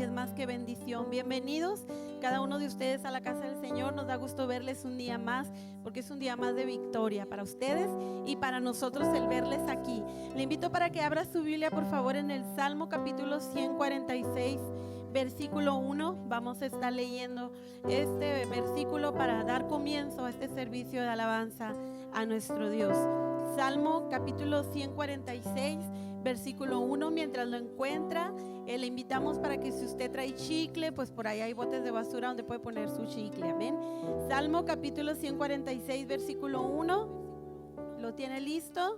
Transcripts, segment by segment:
es más que bendición. Bienvenidos cada uno de ustedes a la casa del Señor. Nos da gusto verles un día más, porque es un día más de victoria para ustedes y para nosotros el verles aquí. Le invito para que abra su Biblia, por favor, en el Salmo capítulo 146, versículo 1. Vamos a estar leyendo este versículo para dar comienzo a este servicio de alabanza a nuestro Dios. Salmo capítulo 146, versículo 1. Mientras lo encuentra, le invitamos para que si usted trae chicle, pues por ahí hay botes de basura donde puede poner su chicle. Amén. Salmo capítulo 146, versículo 1. ¿Lo tiene listo?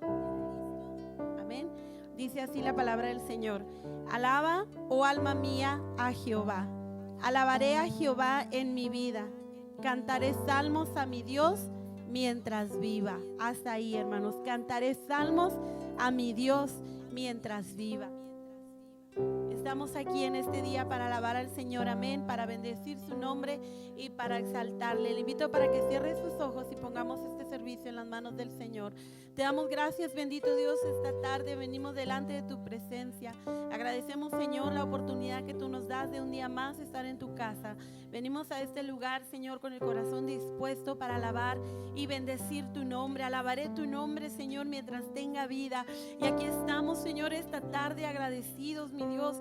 Amén. Dice así la palabra del Señor: alaba, oh alma mía, a Jehová. Alabaré a Jehová en mi vida. Cantaré salmos a mi Dios mientras viva. Hasta ahí, hermanos. Cantaré salmos a mi Dios mientras viva. Estamos aquí en este día para alabar al Señor, amén, para bendecir su nombre y para exaltarle. Le invito para que cierre sus ojos y pongamos este servicio en las manos del Señor. Te damos gracias, bendito Dios, esta tarde venimos delante de tu presencia. Agradecemos, Señor, la oportunidad que tú nos das de un día más estar en tu casa. Venimos a este lugar, Señor, con el corazón dispuesto para alabar y bendecir tu nombre. Alabaré tu nombre, Señor, mientras tenga vida. Y aquí estamos, Señor, esta tarde agradecidos, mi Dios,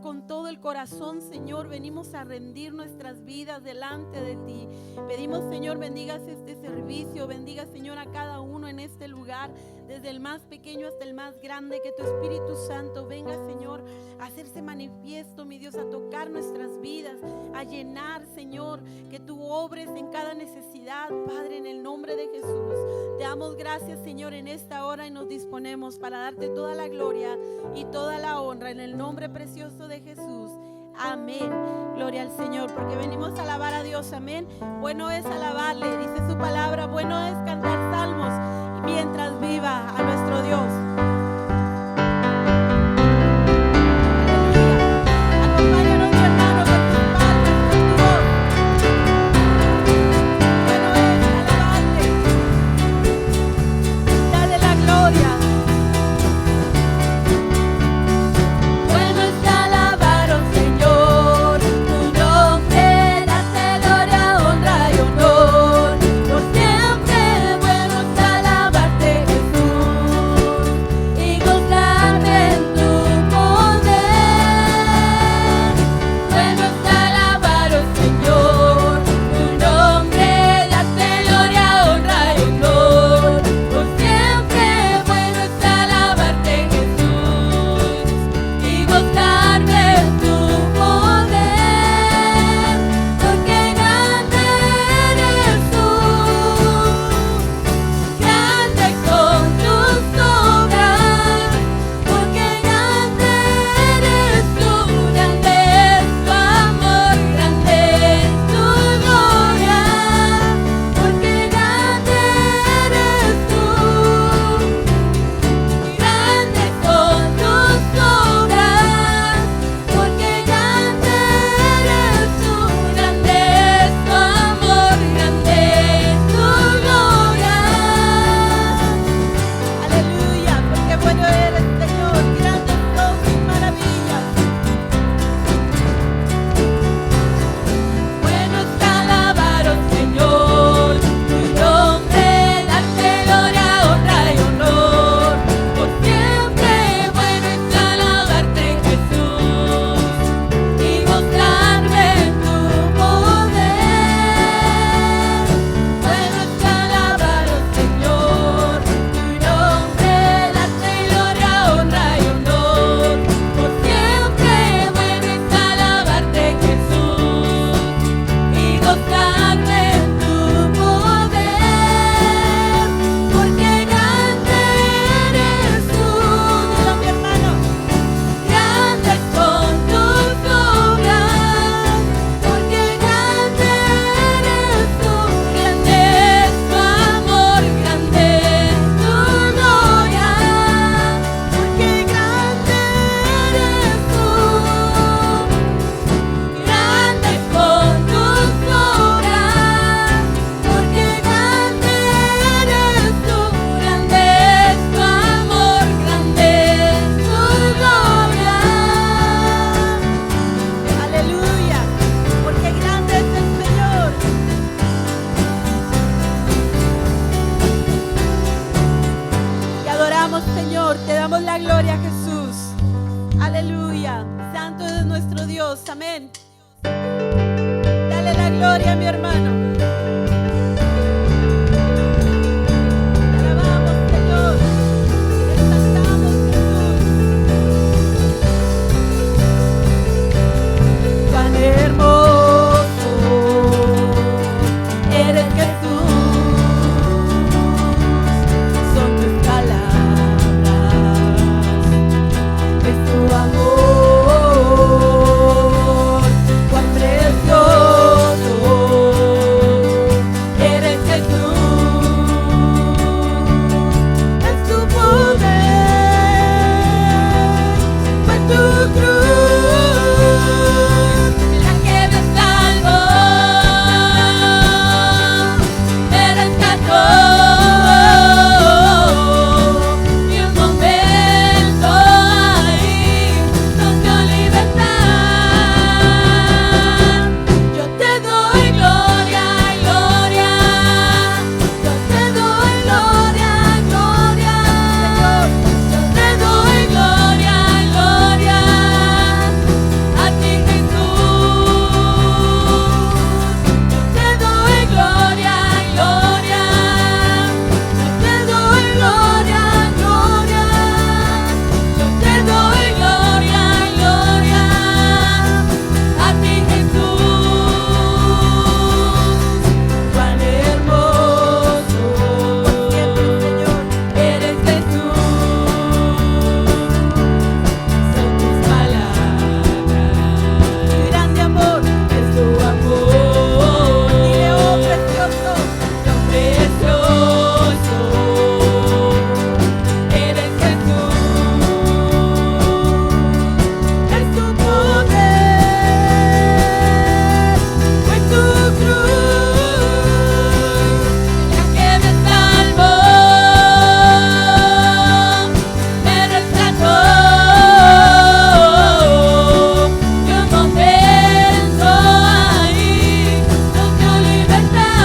con todo el corazón, Señor. Venimos a rendir nuestras vidas delante de ti. Pedimos, Señor, bendigas este servicio. Bendiga, Señor, a cada uno en este lugar, desde el más pequeño hasta el más grande. Que tu Espíritu Santo venga, Señor, a hacerse manifiesto, mi Dios, a tocar nuestras vidas, a llenar, Señor, que tú obres en cada necesidad, Padre, en el nombre de Jesús. Te damos gracias, Señor, en esta hora y nos disponemos para darte toda la gloria y toda la honra en el nombre precioso de Jesús. Amén. Gloria al Señor, porque venimos a alabar a Dios. Amén. Bueno es alabarle, dice su palabra. Bueno es cantar salmos mientras viva a nuestro Dios. Por siempre bueno es alabarte, Jesús. gloria, mi hermano. Te alabamos, Señor. Te exaltamos, Jesús. Cuán hermoso eres, Jesús. Son tus palabras, es tu amor. Cuán precioso eres, Jesús. Es tu poder, fue tu cruz la que me salvó, me rescató. Y un momento ahí nos dio libertad. Yo te doy gloria, gloria. Yo te doy gloria, gloria. Yo te doy gloria, gloria. A ti, Jesús. Yo te doy gloria, gloria. Yo te doy gloria, gloria. Yo te doy gloria, gloria. A ti, Jesús. Cuán hermoso por siempre, Señor, eres, Jesús. Son tus palabras, tu grande amor es tu amor. Dile, oh precioso, lo precioso eres, Jesús. Es tu poder, fue tu cruz la que me salvó, me rescató. Y un momento ahí nos dio libertad.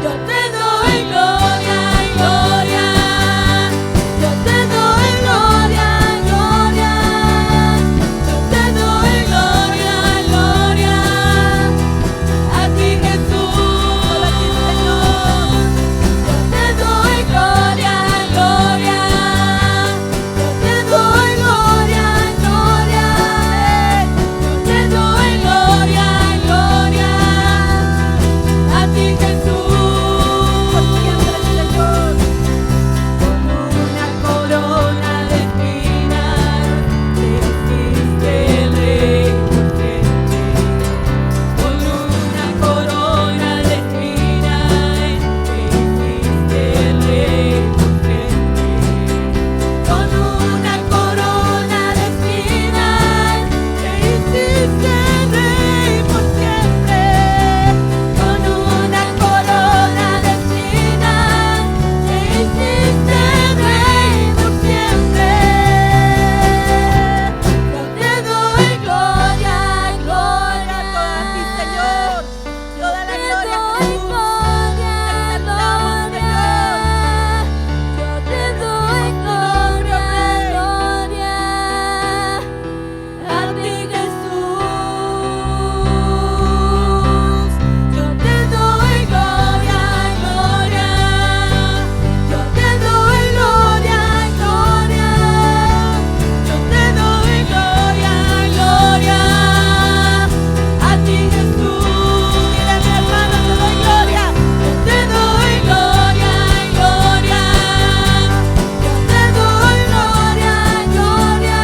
Yo te doy gloria, gloria. Yo te doy gloria, gloria. Yo te doy gloria, gloria. A ti, Jesús, a ti, Señor. Yo te doy gloria, gloria. Yo te doy gloria, gloria. Yo te doy gloria, gloria. A ti, Jesús, por siempre, Señor. Con una corona de espinas te hiciste rey por siempre. Con una corona de espinas te hiciste rey por siempre. Con una corona de espinas te hiciste rey por siempre. Con una corona de espinas te hiciste rey por siempre. Yo te doy gloria, gloria a ti, Señor. Toda la gloria, Jesús. Te exaltamos, Señor. Yo te doy gloria, gloria. A ti, Jesús. Yo te doy gloria, gloria. Yo te doy gloria, gloria. Yo te doy gloria, gloria. A ti, Jesús. Dile, mi hermano, te doy gloria. Yo te doy gloria, gloria. Yo te doy gloria, gloria.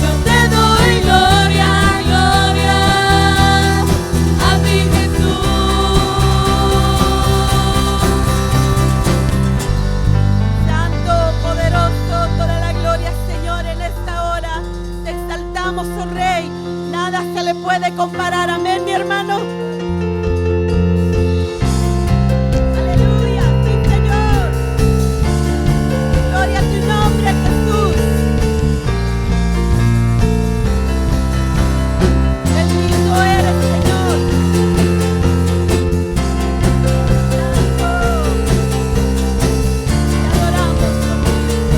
Yo te doy gloria, gloria. A ti, Jesús. Santo, poderoso, toda la gloria, Señor, en esta hora. Te exaltamos, oh Rey. Nada se le puede comparar. Amén, mi hermano. Aleluya, sí, Señor. Gloria a tu nombre, Jesús. Bendito eres, Señor. Santo. Te adoramos, oh Cristo.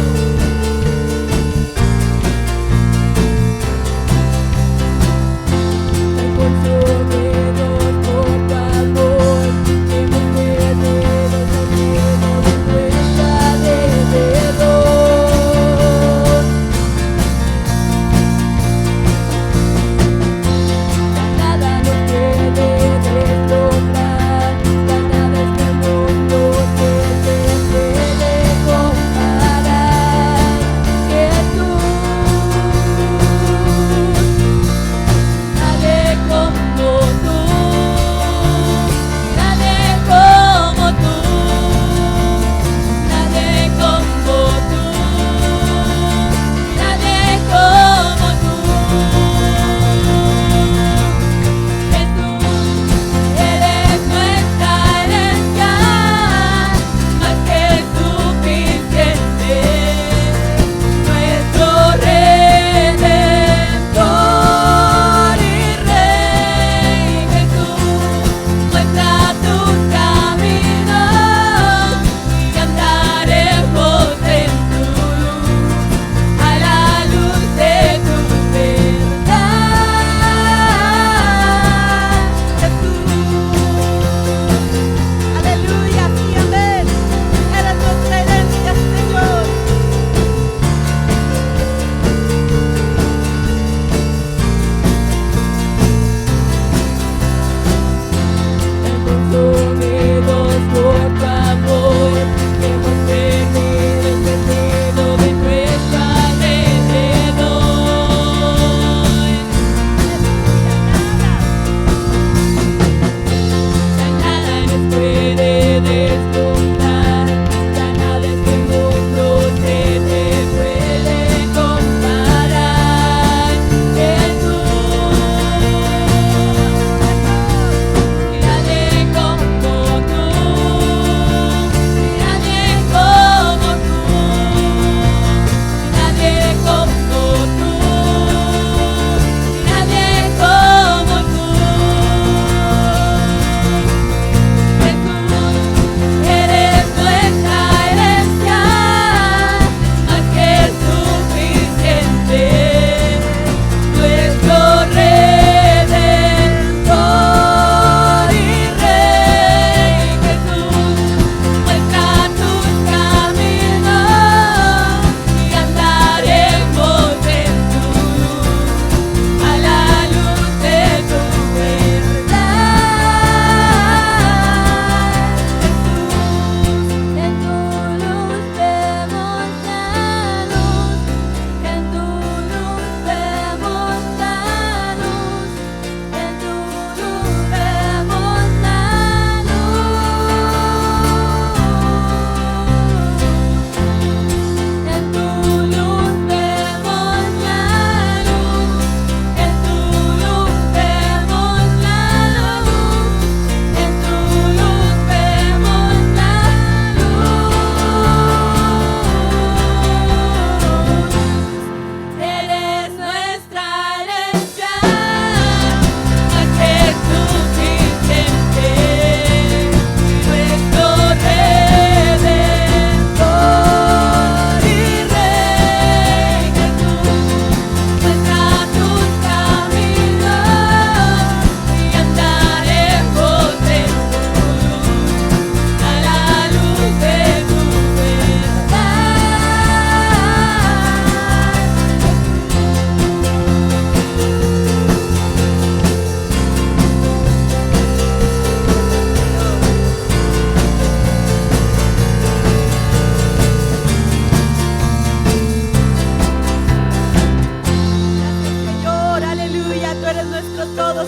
todo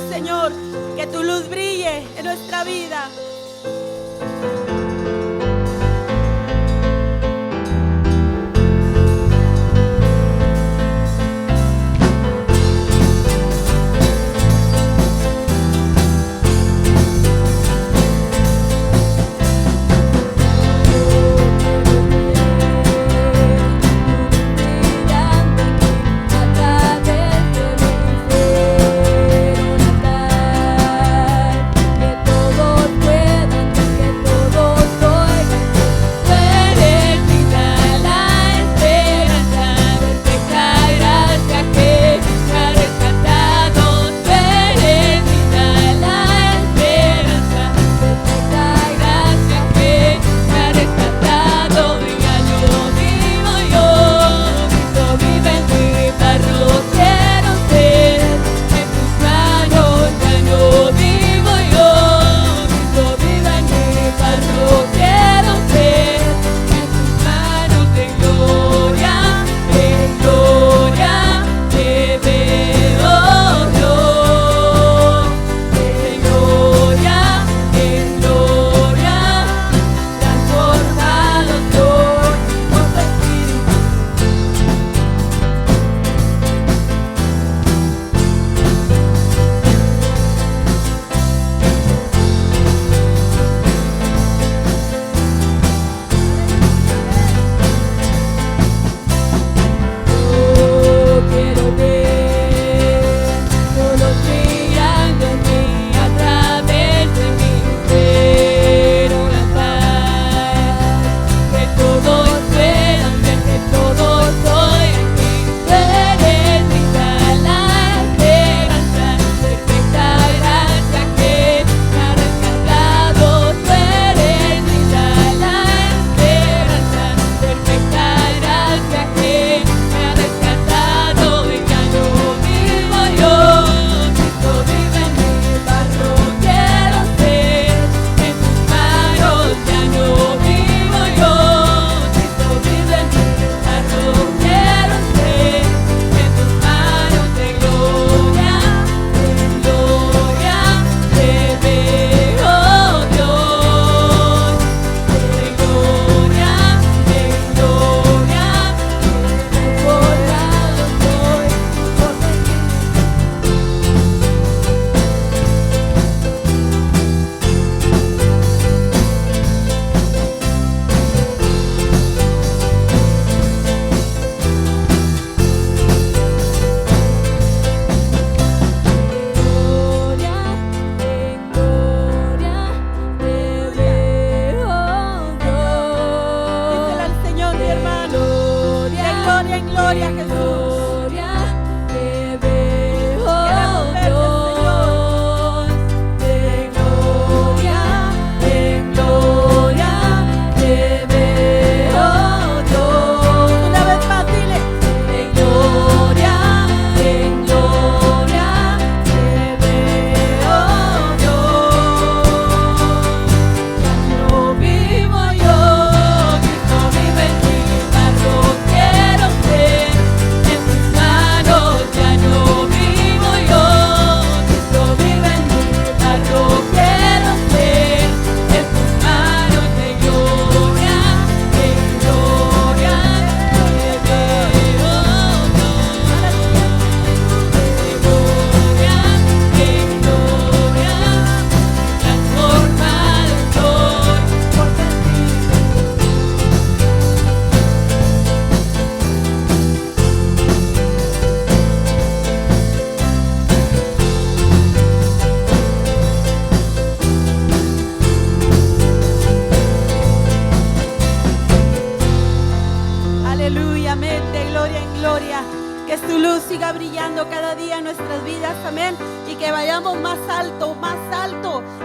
siga brillando cada día en nuestras vidas, amén, y que vayamos más alto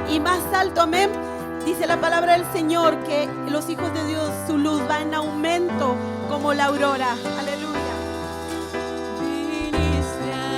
y más alto, amén. Dice la palabra del Señor que los hijos de Dios, su luz va en aumento como la aurora. Aleluya. Y a llevarnos más alto.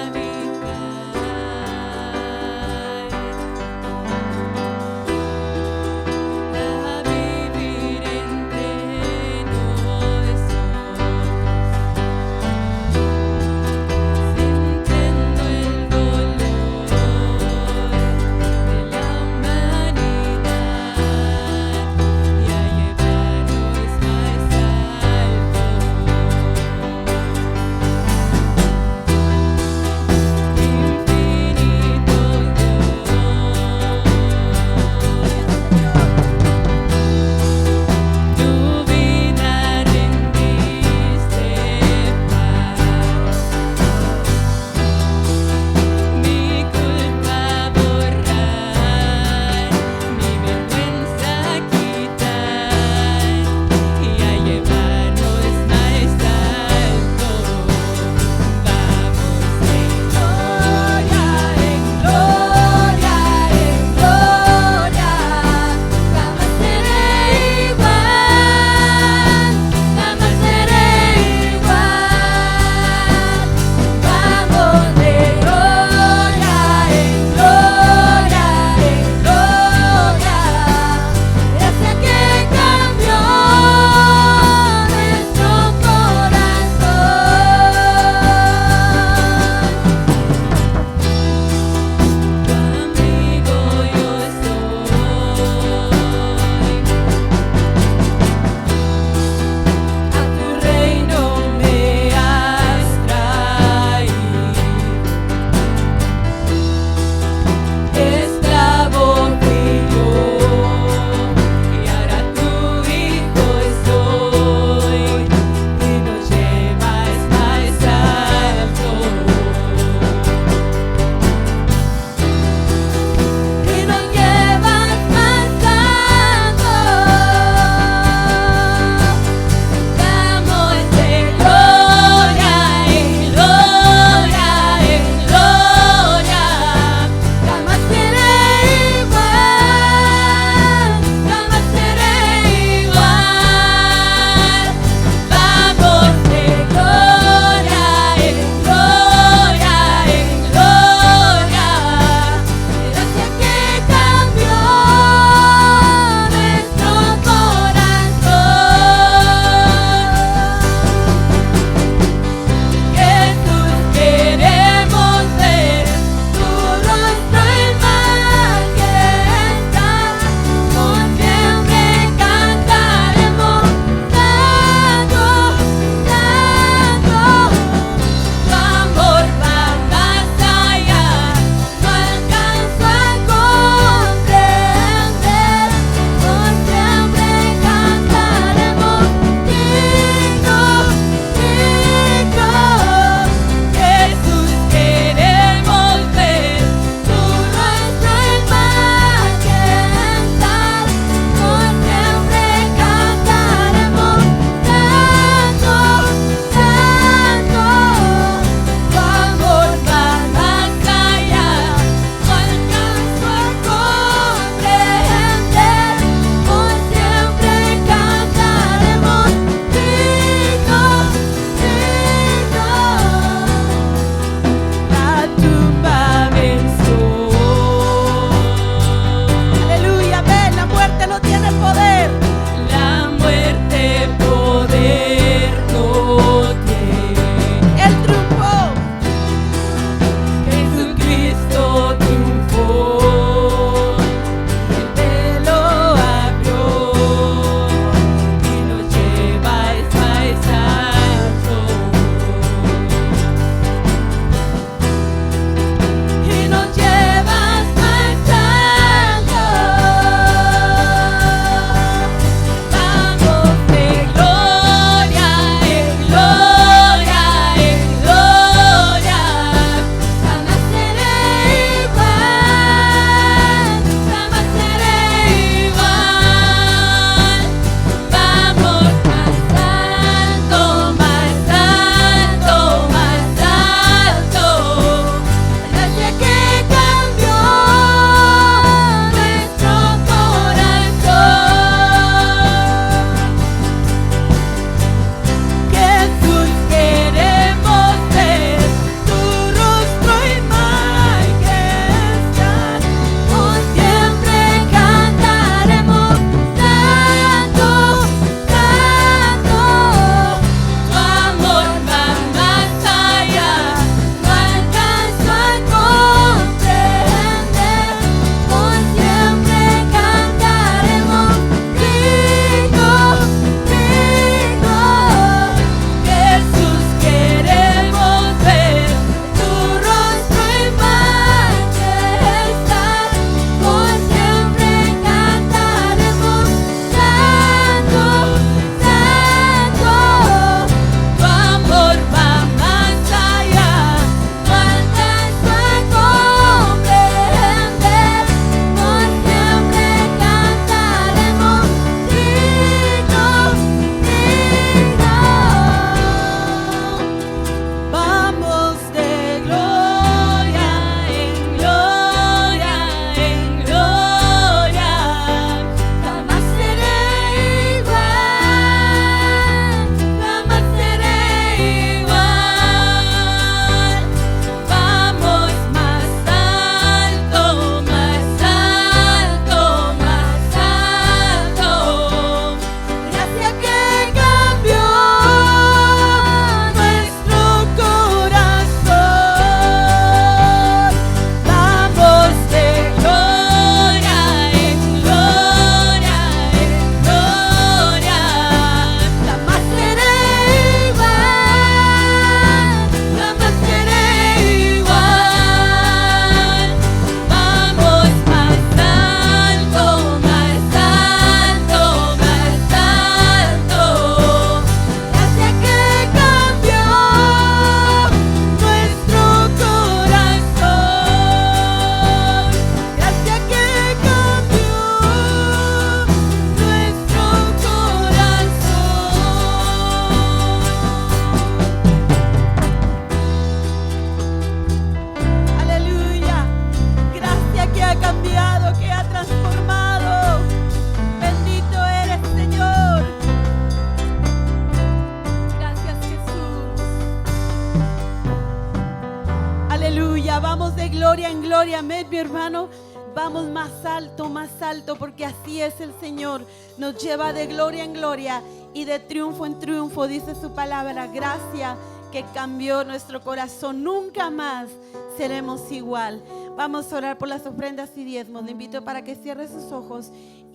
gloria. Amén, mi hermano. Vamos más alto, porque así es el Señor. Nos lleva de gloria en gloria y de triunfo en triunfo, dice su palabra. Gracia que cambió nuestro corazón. Nunca más seremos igual. Vamos a orar por las ofrendas y diezmos. Le invito para que cierre sus ojos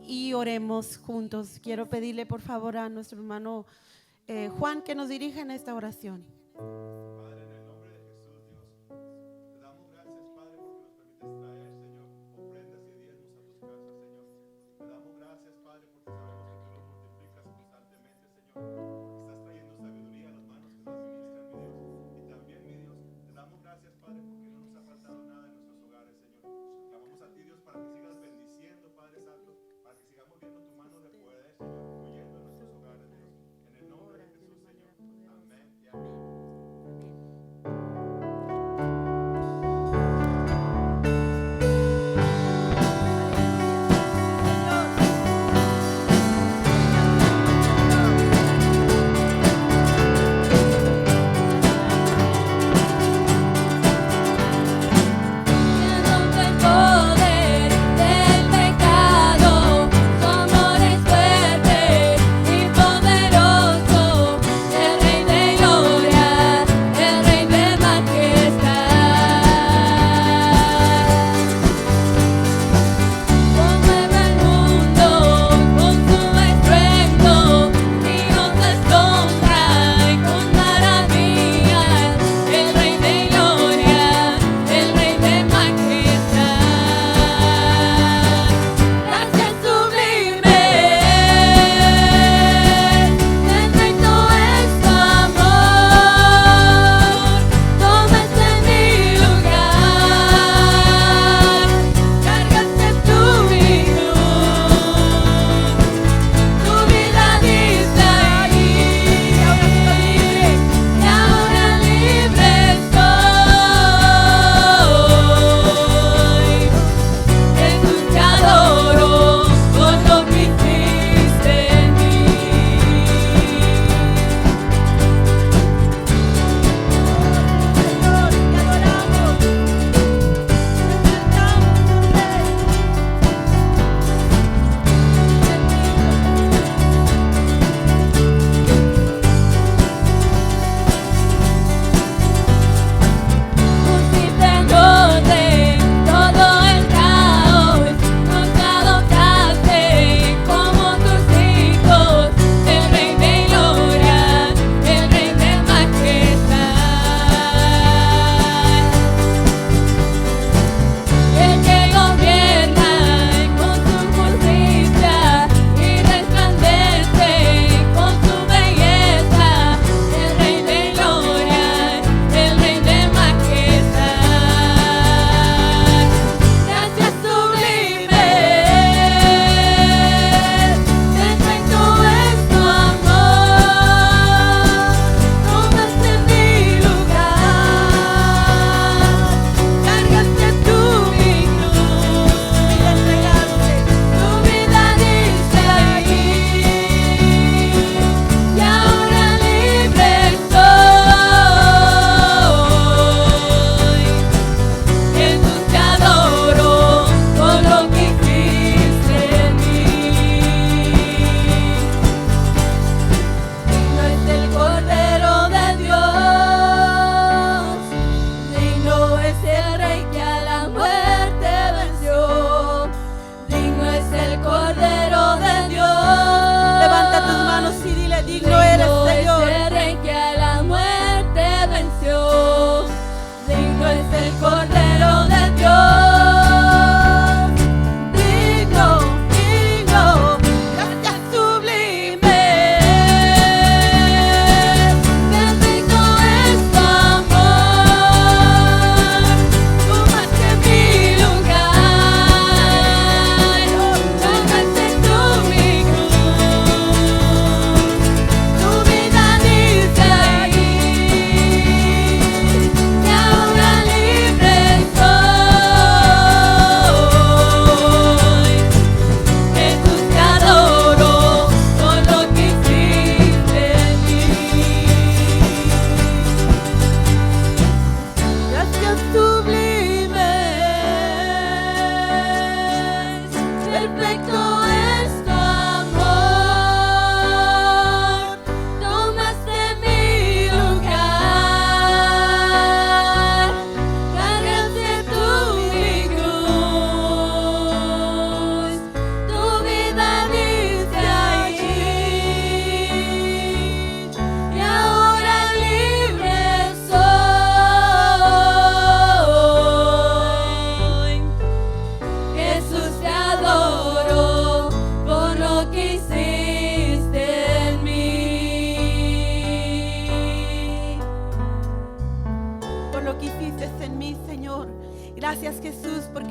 y oremos juntos. Quiero pedirle por favor a nuestro hermano Juan que nos dirija en esta oración. Padre, en el nombre de Jesús, Dios, te damos gracias, Padre, porque nos permites traer, Señor, ofrendas y diezmos a tus casas, Señor. Te damos gracias, Padre, porque sabemos que tú los multiplicas constantemente, Señor, porque estás trayendo sabiduría a las manos que nos administran, mi Dios. Y también, mi Dios, te damos gracias, Padre, porque no nos ha faltado nada en nuestros hogares, Señor. Clamamos a ti, Dios, para que sigas bendiciendo, Padre Santo, para que sigamos viendo tu mano de poder, Señor, fluyendo en nuestros hogares, Dios. En el nombre de Jesús, Señor. Amén y amén.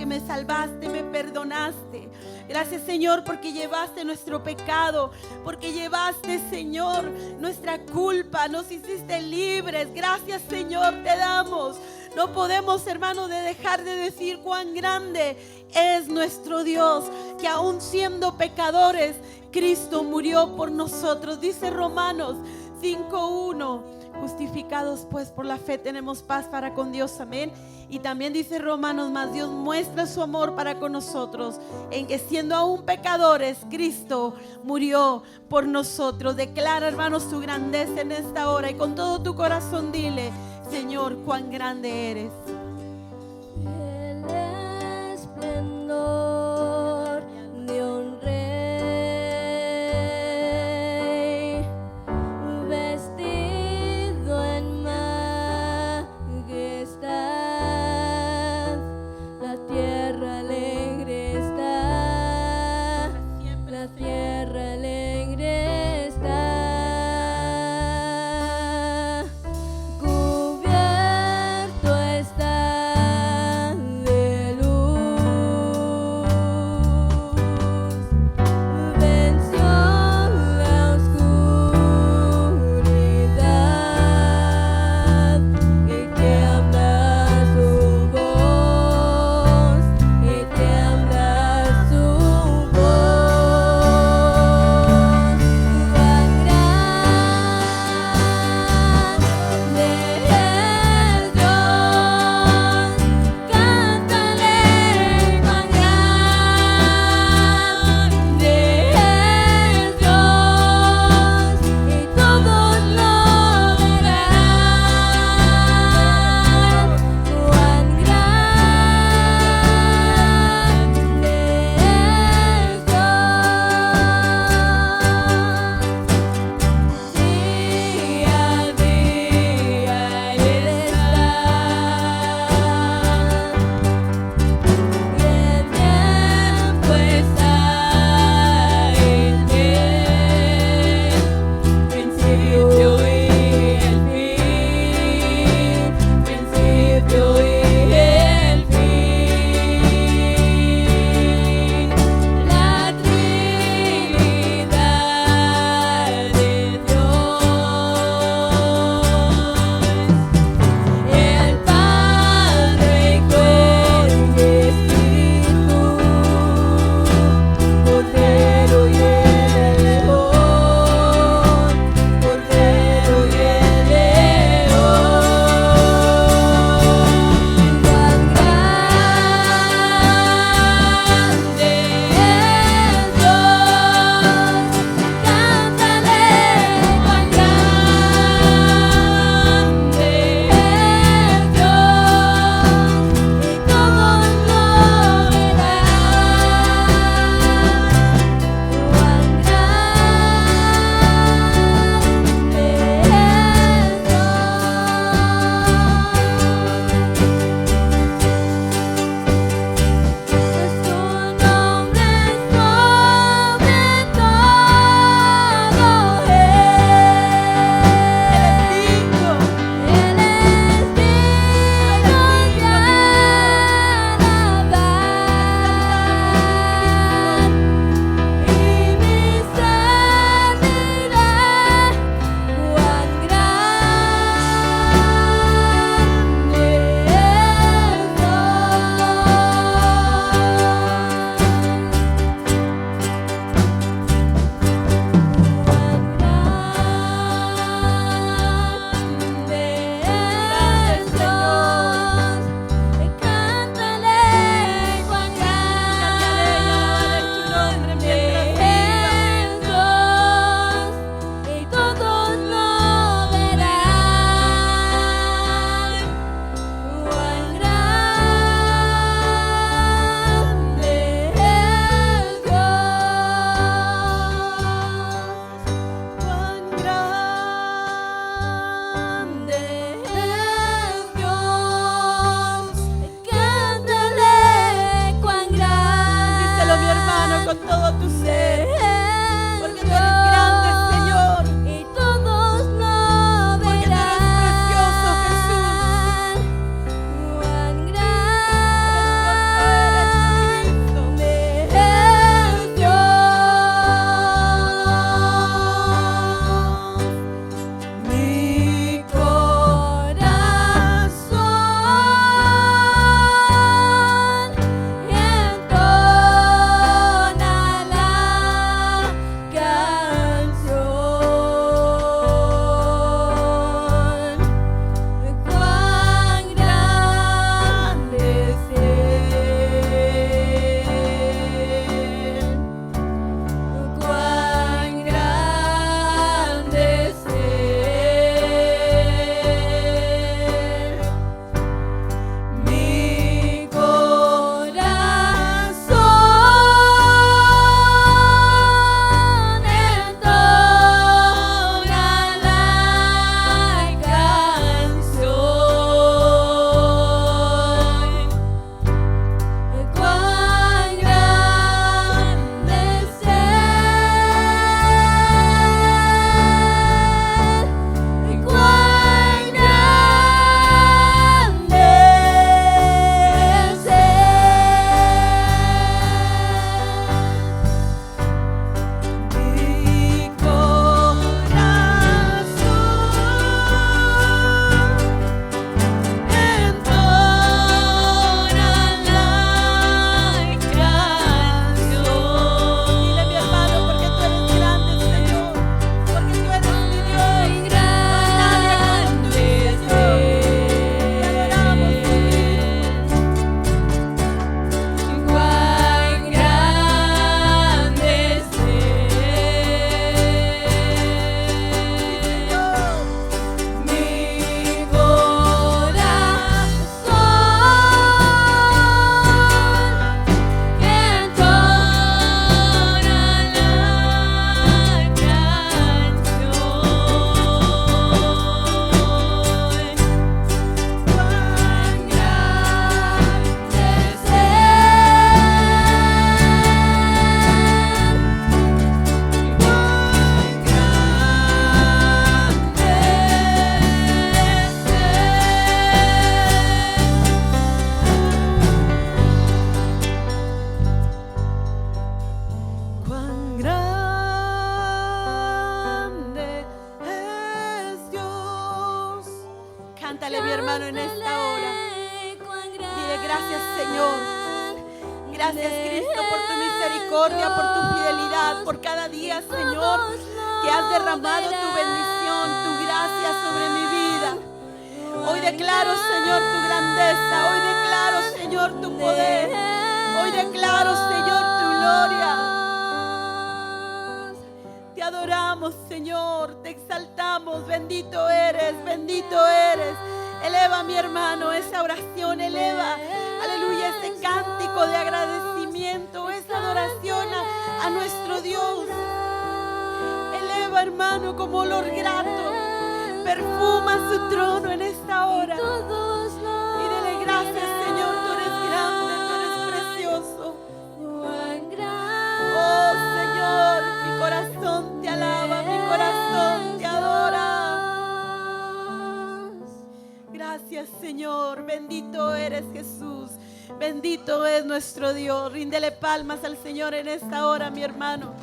me salvaste, me perdonaste. Gracias, Señor, porque llevaste nuestro pecado, porque llevaste, Señor, nuestra culpa, nos hiciste libres. Gracias, Señor, te damos. No podemos, hermano, de dejar de decir cuán grande es nuestro Dios, que aún siendo pecadores, Cristo murió por nosotros. Dice Romanos 5:1, justificados pues por la fe tenemos paz para con Dios, amén. Y también dice Romanos, más Dios muestra su amor para con nosotros, en que siendo aún pecadores, Cristo murió por nosotros. Declara, hermanos, tu grandeza en esta hora, y con todo tu corazón dile: Señor, cuán grande eres. El esplendor de un rey, vestido en majestad, la tierra alegre está, la tierra alegre está. Cubierto está Gracias, Cristo, por tu misericordia, por tu fidelidad, por cada día, Señor, que has derramado tu bendición, tu gracia sobre mi vida. Hoy declaro, Señor, tu grandeza. Hoy declaro, Señor, tu poder. Hoy declaro, Señor, tu gloria. Te adoramos, Señor, te exaltamos. Bendito eres, bendito eres. Eleva, mi hermano, esa oración, eleva, aleluya, ese cántico de agradecimiento, esa adoración a nuestro Dios. Eleva, hermano, como olor grato, perfuma su trono en esta hora. Y dele gracias, Señor, tú eres grande, tú eres precioso. Oh, Señor, mi corazón te alaba, mi corazón te adora. Gracias, Señor, bendito eres, Jesús, bendito es nuestro Dios. Ríndele palmas al Señor en esta hora, mi hermano.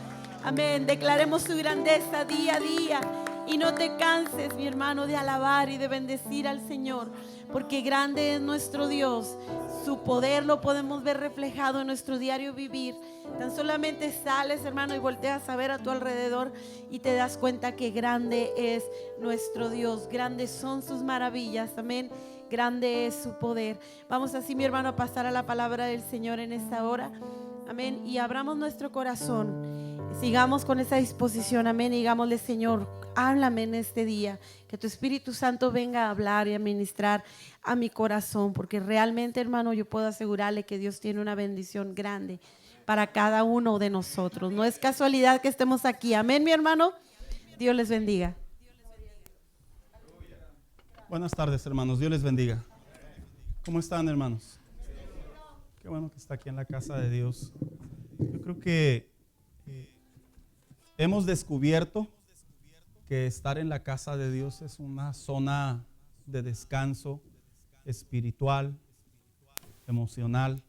Amén. Declaremos su grandeza día a día. Y no te canses, mi hermano, de alabar y de bendecir al Señor, porque grande es nuestro Dios. Su poder lo podemos ver reflejado en nuestro diario vivir. Tan solamente sales, hermano, y volteas a ver a tu alrededor y te das cuenta que grande es nuestro Dios. Grandes son sus maravillas. Amén. Grande es su poder. Vamos así, mi hermano, a pasar a la palabra del Señor en esta hora. Amén. Y abramos nuestro corazón. Sigamos con esa disposición. Amén. Y digámosle, Señor, háblame en este día. Que tu Espíritu Santo venga a hablar y a ministrar a mi corazón. Porque realmente, hermano, yo puedo asegurarle que Dios tiene una bendición grande para cada uno de nosotros. No es casualidad que estemos aquí. Amén, mi hermano. Dios les bendiga. Buenas tardes, hermanos. Dios les bendiga. ¿Cómo están, hermanos? Qué bueno que está aquí en la casa de Dios. Yo creo que hemos descubierto que estar en la casa de Dios es una zona de descanso espiritual, emocional,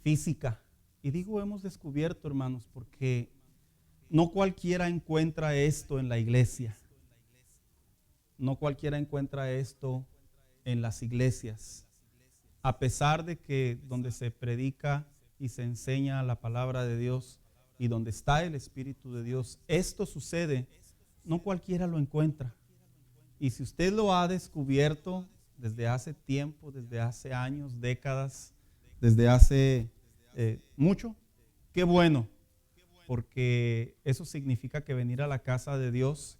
física. Y digo hemos descubierto, hermanos, porque no cualquiera encuentra esto en la iglesia. No cualquiera encuentra esto en las iglesias. A pesar de que donde se predica y se enseña la palabra de Dios y donde está el Espíritu de Dios, esto sucede, no cualquiera lo encuentra. Y si usted lo ha descubierto desde hace tiempo, desde hace años, décadas, desde hace mucho, qué bueno, porque eso significa que venir a la casa de Dios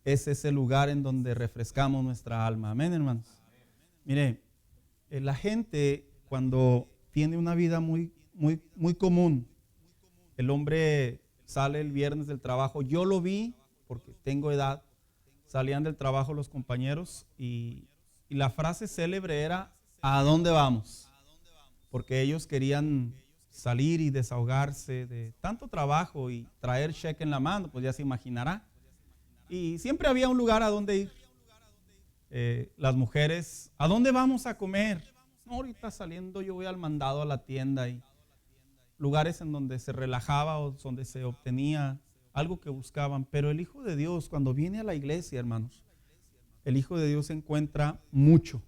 es ese lugar en donde refrescamos nuestra alma. Amén, hermanos. Mire, la gente cuando tiene una vida muy común, el hombre sale el viernes del trabajo. Yo lo vi porque tengo edad. Salían del trabajo los compañeros y la frase célebre era ¿a dónde vamos? Porque ellos querían salir y desahogarse de tanto trabajo y traer cheque en la mano, pues ya se imaginará. Y siempre había un lugar a donde ir. Las mujeres, ¿a dónde vamos a comer? No, ahorita saliendo yo voy al mandado a la tienda, y lugares en donde se relajaba o donde se obtenía algo que buscaban. Pero el Hijo de Dios, cuando viene a la iglesia, hermanos, el Hijo de Dios encuentra mucho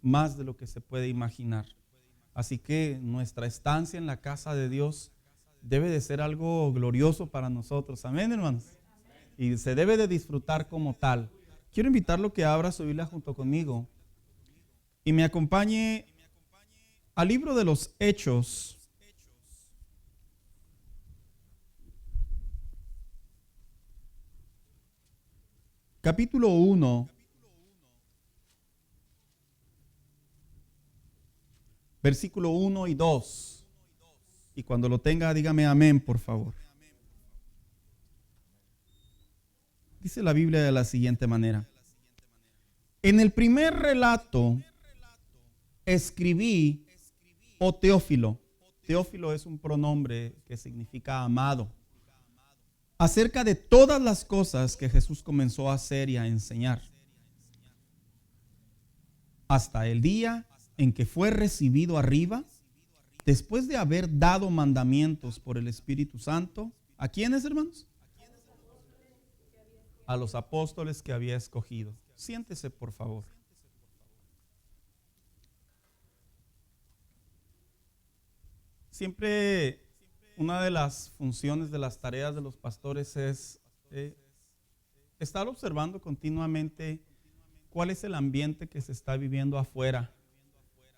más de lo que se puede imaginar. Así que nuestra estancia en la casa de Dios debe de ser algo glorioso para nosotros. Amén, hermanos. Y se debe de disfrutar como tal. Quiero invitarlo que abra su Biblia junto conmigo y me acompañe al libro de los Hechos. Capítulo 1, versículo 1 y 2. Y cuando lo tenga, dígame amén, por favor. Dice la Biblia de la siguiente manera. En el primer relato escribí, oh Teófilo. Teófilo es un pronombre que significa amado. Acerca de todas las cosas que Jesús comenzó a hacer y a enseñar, hasta el día en que fue recibido arriba, después de haber dado mandamientos por el Espíritu Santo. ¿A quiénes, hermanos? A los apóstoles que había escogido. Siéntese, por favor. Siempre una de las funciones, de las tareas de los pastores es estar observando continuamente cuál es el ambiente que se está viviendo afuera,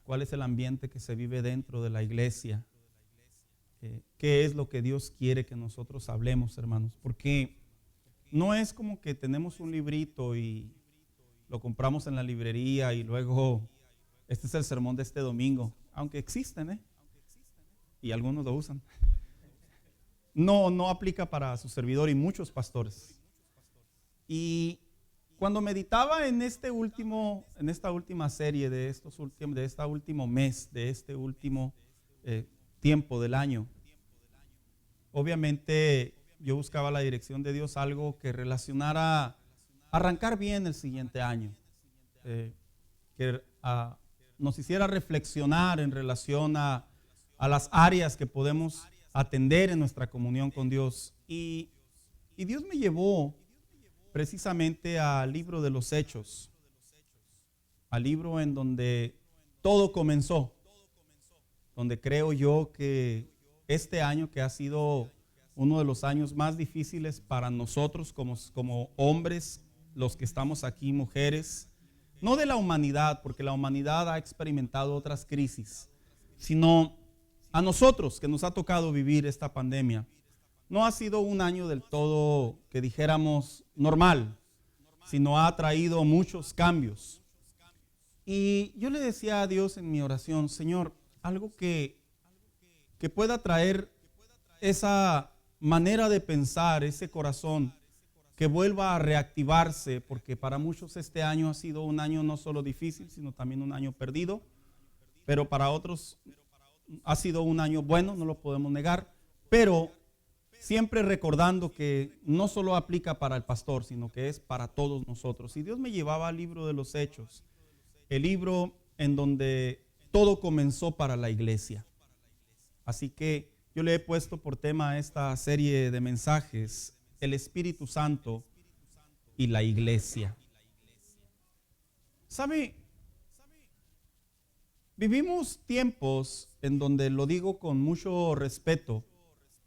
cuál es el ambiente que se vive dentro de la iglesia, qué es lo que Dios quiere que nosotros hablemos, hermanos, porque no es como que tenemos un librito y lo compramos en la librería y luego este es el sermón de este domingo, aunque existen, y algunos lo usan. No aplica para su servidor y muchos pastores. Y cuando meditaba en esta última serie de este último mes, de este último tiempo del año, obviamente yo buscaba la dirección de Dios, algo que relacionara arrancar bien el siguiente año, que nos hiciera reflexionar en relación a las áreas que podemos atender en nuestra comunión con Dios. Y Dios me llevó precisamente al libro de los Hechos, al libro en donde todo comenzó, donde creo yo que este año, que ha sido uno de los años más difíciles para nosotros como hombres, los que estamos aquí, mujeres, no de la humanidad, porque la humanidad ha experimentado otras crisis, sino a nosotros que nos ha tocado vivir esta pandemia. No ha sido un año del todo, que dijéramos, normal, sino ha traído muchos cambios. Y yo le decía a Dios en mi oración, Señor, algo que pueda traer esa manera de pensar, ese corazón, que vuelva a reactivarse, porque para muchos este año ha sido un año no solo difícil, sino también un año perdido, pero para otros ha sido un año bueno, no lo podemos negar, pero siempre recordando que no solo aplica para el pastor, sino que es para todos nosotros. Y Dios me llevaba al libro de los Hechos, el libro en donde todo comenzó para la iglesia. Así que yo le he puesto por tema a esta serie de mensajes, el Espíritu Santo y la iglesia. ¿Sabe? Vivimos tiempos en donde, lo digo con mucho respeto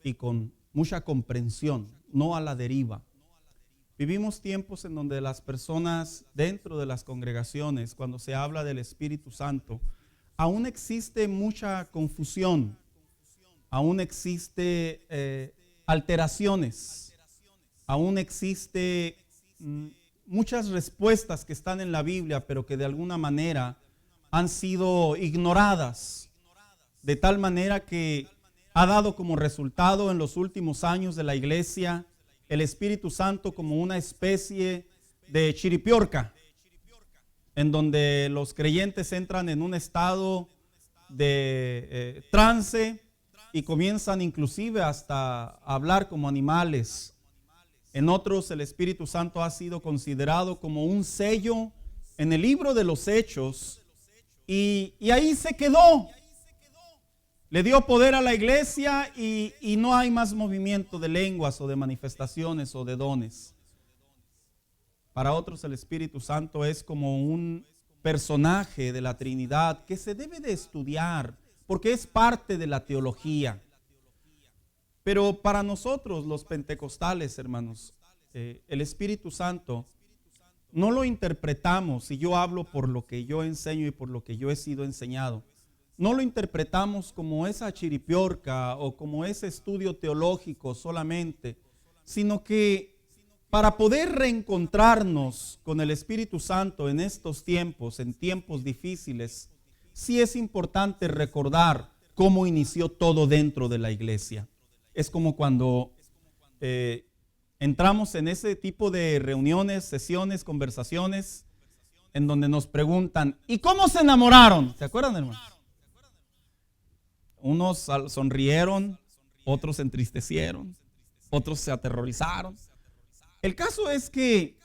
y con mucha comprensión, no a la deriva. Vivimos tiempos en donde las personas dentro de las congregaciones, cuando se habla del Espíritu Santo, aún existe mucha confusión, aún existe alteraciones, aún existe muchas respuestas que están en la Biblia, pero que de alguna manera han sido ignoradas, de tal manera que ha dado como resultado en los últimos años de la iglesia el Espíritu Santo como una especie de chiripiorca, en donde los creyentes entran en un estado de trance y comienzan inclusive hasta a hablar como animales. En otros, el Espíritu Santo ha sido considerado como un sello en el libro de los Hechos, y ahí se quedó. Le dio poder a la iglesia y no hay más movimiento de lenguas o de manifestaciones o de dones. Para otros, el Espíritu Santo es como un personaje de la Trinidad que se debe de estudiar porque es parte de la teología. Pero para nosotros los pentecostales, hermanos, el Espíritu Santo no lo interpretamos, y yo hablo por lo que yo enseño y por lo que yo he sido enseñado, no lo interpretamos como esa chiripiorca o como ese estudio teológico solamente, sino que para poder reencontrarnos con el Espíritu Santo en estos tiempos, en tiempos difíciles, sí es importante recordar cómo inició todo dentro de la iglesia. Es como cuando entramos en ese tipo de reuniones, sesiones, conversaciones, en donde nos preguntan, ¿y cómo se enamoraron? ¿Se acuerdan, hermanos? Unos sonrieron, otros se entristecieron, otros se aterrorizaron. El caso es que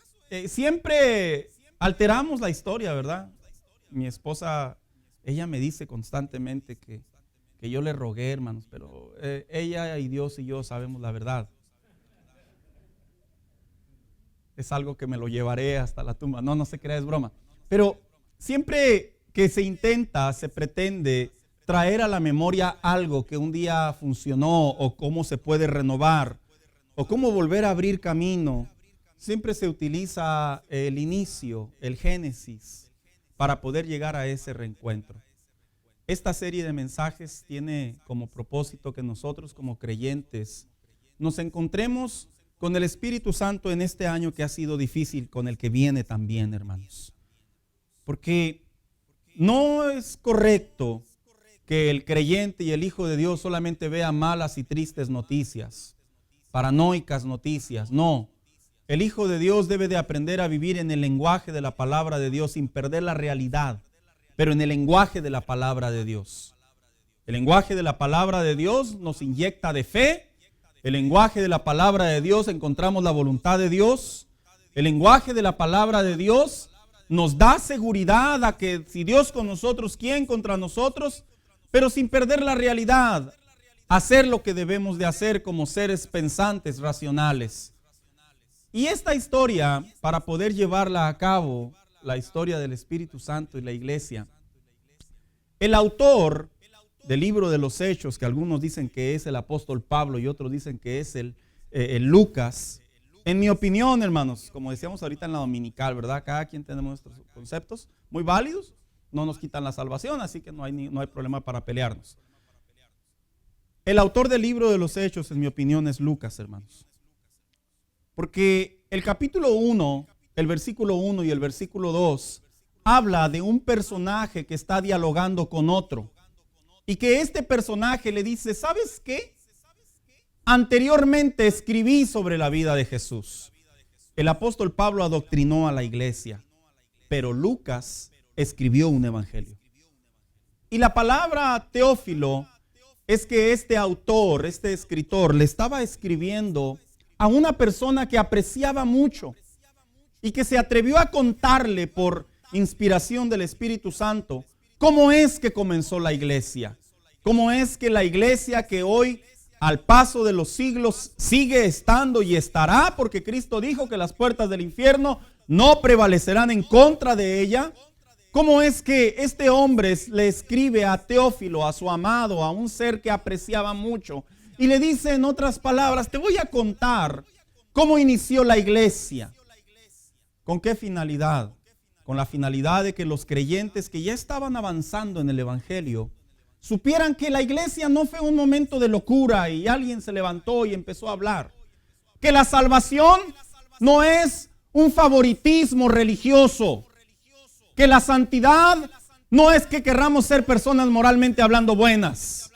siempre alteramos la historia, ¿verdad? Mi esposa, ella me dice constantemente que yo le rogué, hermanos, pero ella y Dios y yo sabemos la verdad. Es algo que me lo llevaré hasta la tumba. No se crea, es broma. Pero siempre que se intenta, se pretende traer a la memoria algo que un día funcionó o cómo se puede renovar o cómo volver a abrir camino, siempre se utiliza el inicio, el génesis, para poder llegar a ese reencuentro. Esta serie de mensajes tiene como propósito que nosotros como creyentes nos encontremos con el Espíritu Santo en este año que ha sido difícil, con el que viene también, hermanos. Porque no es correcto que el creyente y el Hijo de Dios solamente vea malas y tristes noticias, paranoicas noticias. No, el Hijo de Dios debe de aprender a vivir en el lenguaje de la palabra de Dios sin perder la realidad, pero en el lenguaje de la palabra de Dios. El lenguaje de la palabra de Dios nos inyecta de fe. El lenguaje de la palabra de Dios encontramos la voluntad de Dios. El lenguaje de la palabra de Dios nos da seguridad a que si Dios con nosotros, ¿quién contra nosotros? Pero sin perder la realidad, hacer lo que debemos de hacer como seres pensantes, racionales. Y esta historia, para poder llevarla a cabo, la historia del Espíritu Santo y la iglesia, el autor del libro de los Hechos, que algunos dicen que es el apóstol Pablo y otros dicen que es el Lucas, en mi opinión, hermanos, como decíamos ahorita en la dominical, ¿verdad? Cada quien tenemos nuestros conceptos muy válidos, no nos quitan la salvación, así que no hay problema para pelearnos. El autor del libro de los Hechos, en mi opinión, es Lucas, hermanos. Porque el capítulo 1, el versículo 1 y el versículo 2 habla de un personaje que está dialogando con otro. Y que este personaje le dice, ¿sabes qué? Anteriormente escribí sobre la vida de Jesús. El apóstol Pablo adoctrinó a la iglesia, pero Lucas escribió un evangelio. Y la palabra Teófilo es que este autor, este escritor, le estaba escribiendo a una persona que apreciaba mucho y que se atrevió a contarle por inspiración del Espíritu Santo cómo es que comenzó la iglesia, cómo es que la iglesia que hoy al paso de los siglos sigue estando y estará, porque Cristo dijo que las puertas del infierno no prevalecerán en contra de ella. ¿Cómo es que este hombre le escribe a Teófilo, a su amado, a un ser que apreciaba mucho, y le dice en otras palabras, te voy a contar cómo inició la iglesia? ¿Con qué finalidad? Con la finalidad de que los creyentes que ya estaban avanzando en el evangelio supieran que la iglesia no fue un momento de locura y alguien se levantó y empezó a hablar. Que la salvación no es un favoritismo religioso. Que la santidad no es que querramos ser personas moralmente hablando buenas.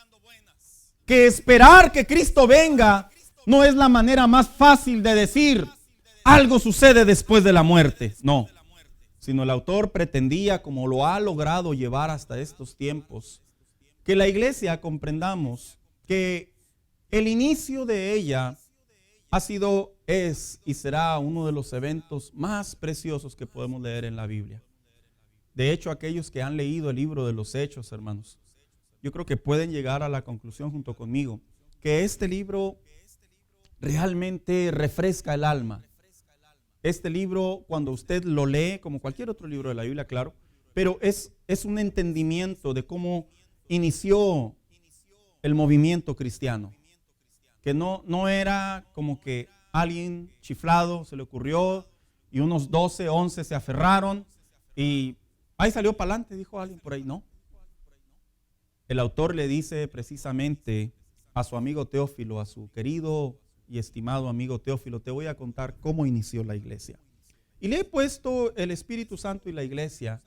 Que esperar que Cristo venga no es la manera más fácil de decir algo sucede después de la muerte. No, sino el autor pretendía, como lo ha logrado llevar hasta estos tiempos, que la iglesia comprendamos que el inicio de ella ha sido, es y será uno de los eventos más preciosos que podemos leer en la Biblia. De hecho, aquellos que han leído el libro de los Hechos, hermanos, yo creo que pueden llegar a la conclusión junto conmigo que este libro realmente refresca el alma. Este libro, cuando usted lo lee, como cualquier otro libro de la Biblia, claro, pero es un entendimiento de cómo inició el movimiento cristiano. Que no era como que alguien chiflado se le ocurrió y unos 12, 11 se aferraron y ahí salió para adelante, dijo alguien por ahí. No. El autor le dice precisamente a su amigo Teófilo, a su querido y estimado amigo Teófilo, te voy a contar cómo inició la iglesia. Y le he puesto el Espíritu Santo y la iglesia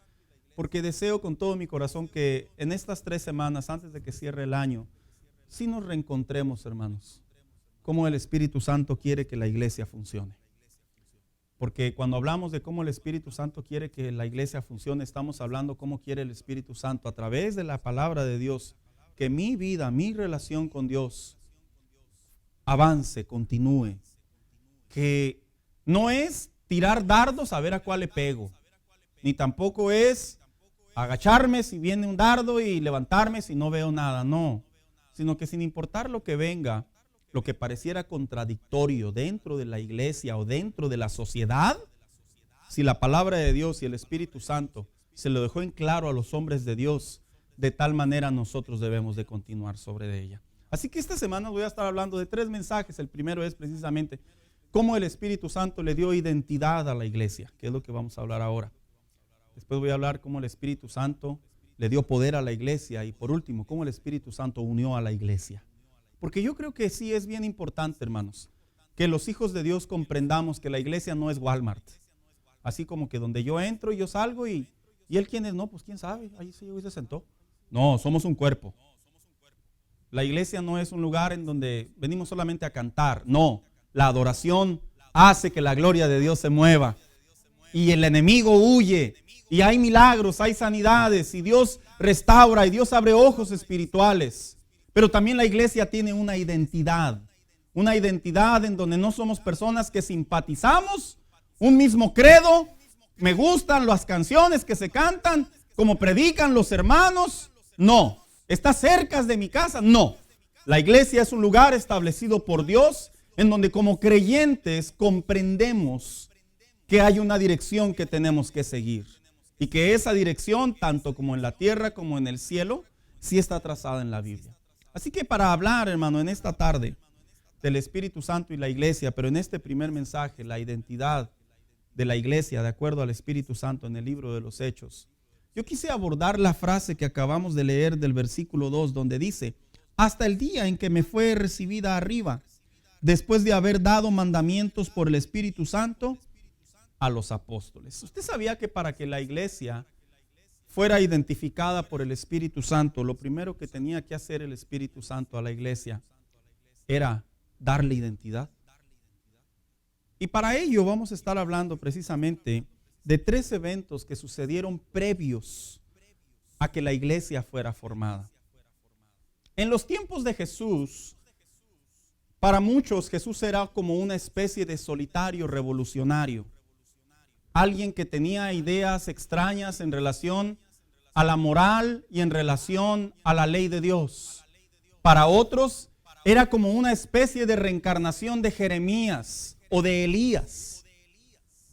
porque deseo con todo mi corazón que en estas 3 semanas, antes de que cierre el año, sí nos reencontremos, hermanos, cómo el Espíritu Santo quiere que la iglesia funcione. Porque cuando hablamos de cómo el Espíritu Santo quiere que la iglesia funcione, estamos hablando cómo quiere el Espíritu Santo a través de la palabra de Dios, que mi vida, mi relación con Dios avance, continúe. Que no es tirar dardos a ver a cuál le pego, ni tampoco es agacharme si viene un dardo y levantarme si no veo nada, no. Sino que sin importar lo que venga, lo que pareciera contradictorio dentro de la iglesia o dentro de la sociedad, si la palabra de Dios y el Espíritu Santo se lo dejó en claro a los hombres de Dios, de tal manera nosotros debemos de continuar sobre ella. Así que esta semana voy a estar hablando de 3 mensajes. El primero es precisamente cómo el Espíritu Santo le dio identidad a la iglesia, que es lo que vamos a hablar ahora. Después voy a hablar cómo el Espíritu Santo le dio poder a la iglesia y por último, cómo el Espíritu Santo unió a la iglesia. Porque yo creo que sí es bien importante, hermanos, que los hijos de Dios comprendamos que la iglesia no es Walmart. Así como que donde yo entro y yo salgo y él quién es, no, pues quién sabe, ahí se llegó y se sentó. No, somos un cuerpo. La iglesia no es un lugar en donde venimos solamente a cantar. No, la adoración hace que la gloria de Dios se mueva. Y el enemigo huye. Y hay milagros, hay sanidades. Y Dios restaura y Dios abre ojos espirituales. Pero también la iglesia tiene una identidad. Una identidad en donde no somos personas que simpatizamos un mismo credo. Me gustan las canciones que se cantan, como predican los hermanos. No. ¿Está cerca de mi casa? No. La iglesia es un lugar establecido por Dios en donde como creyentes comprendemos que hay una dirección que tenemos que seguir y que esa dirección, tanto como en la tierra como en el cielo, sí está trazada en la Biblia. Así que para hablar, hermano, en esta tarde del Espíritu Santo y la iglesia, pero en este primer mensaje, la identidad de la iglesia de acuerdo al Espíritu Santo en el libro de los Hechos, yo quise abordar la frase que acabamos de leer del versículo 2, donde dice: hasta el día en que me fue recibida arriba, después de haber dado mandamientos por el Espíritu Santo a los apóstoles. ¿Usted sabía que para que la iglesia fuera identificada por el Espíritu Santo, lo primero que tenía que hacer el Espíritu Santo a la iglesia era darle identidad? Y para ello vamos a estar hablando precisamente de 3 eventos que sucedieron previos a que la iglesia fuera formada. En los tiempos de Jesús, para muchos Jesús era como una especie de solitario revolucionario. Alguien que tenía ideas extrañas en relación a la moral y en relación a la ley de Dios. Para otros era como una especie de reencarnación de Jeremías o de Elías.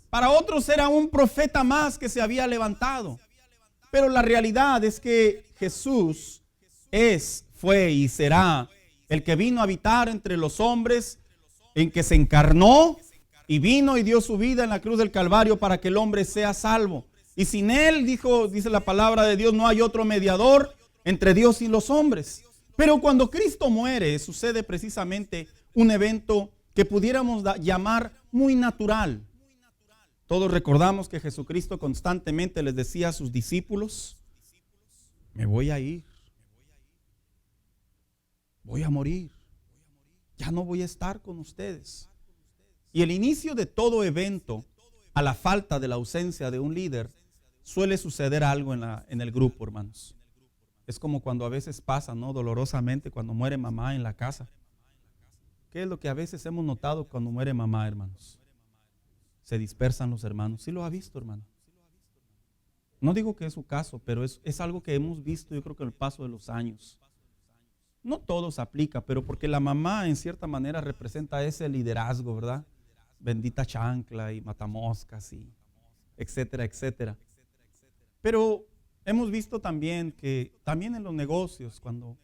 Para otros era un profeta más que se había levantado. Pero la realidad es que Jesús fue y será el que vino a habitar entre los hombres, en que se encarnó y vino y dio su vida en la cruz del Calvario para que el hombre sea salvo. Y sin él, dice la palabra de Dios, no hay otro mediador entre Dios y los hombres. Pero cuando Cristo muere, sucede precisamente un evento que pudiéramos llamar muy natural. Todos recordamos que Jesucristo constantemente les decía a sus discípulos: me voy a ir, voy a morir, ya no voy a estar con ustedes. Y el inicio de todo evento, a la falta de la ausencia de un líder, suele suceder algo en el grupo, hermanos. Es como cuando a veces pasa, ¿no? Dolorosamente cuando muere mamá en la casa. ¿Qué es lo que a veces hemos notado cuando muere mamá, hermanos? Se dispersan los hermanos. ¿Sí lo ha visto, hermano? No digo que es su caso, pero es algo que hemos visto, yo creo que en el paso de los años. No todos aplica, pero porque la mamá en cierta manera representa ese liderazgo, ¿verdad? Bendita chancla y matamoscas y etcétera, etcétera. Pero hemos visto también que también en los negocios, cuando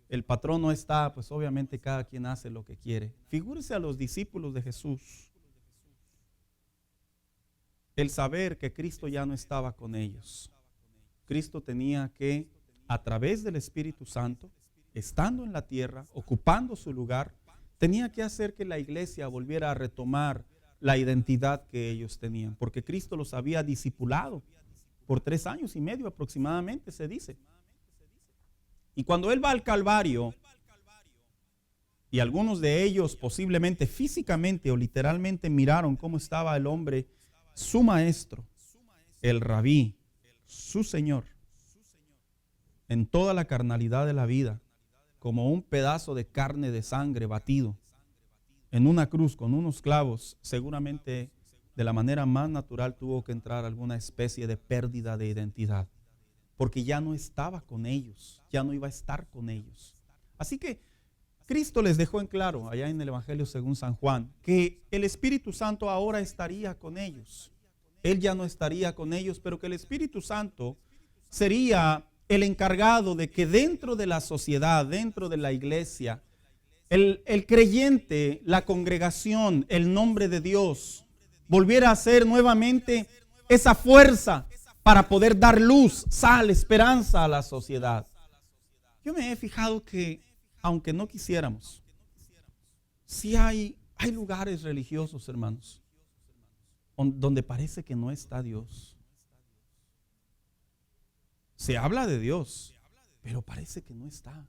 el patrón no está, pues obviamente cada quien hace lo que quiere. Figúrese a los discípulos de Jesús. El saber que Cristo ya no estaba con ellos. Cristo tenía que, a través del Espíritu Santo, estando en la tierra, ocupando su lugar, tenía que hacer que la iglesia volviera a retomar la identidad que ellos tenían, porque Cristo los había discipulado por 3 años y medio aproximadamente, se dice. Y cuando Él va al Calvario, y algunos de ellos posiblemente físicamente o literalmente miraron cómo estaba el hombre, su maestro, el rabí, su Señor, en toda la carnalidad de la vida, como un pedazo de carne de sangre batido en una cruz con unos clavos, seguramente de la manera más natural tuvo que entrar alguna especie de pérdida de identidad, porque ya no estaba con ellos, ya no iba a estar con ellos. Así que Cristo les dejó en claro, allá en el Evangelio según San Juan, que el Espíritu Santo ahora estaría con ellos. Él ya no estaría con ellos, pero que el Espíritu Santo sería el encargado de que dentro de la sociedad, dentro de la iglesia, el creyente, la congregación, el nombre de Dios, volviera a ser nuevamente esa fuerza para poder dar luz, sal, esperanza a la sociedad. Yo me he fijado que, aunque no quisiéramos, sí hay lugares religiosos, hermanos, donde parece que no está Dios. Se habla de Dios, pero parece que no está.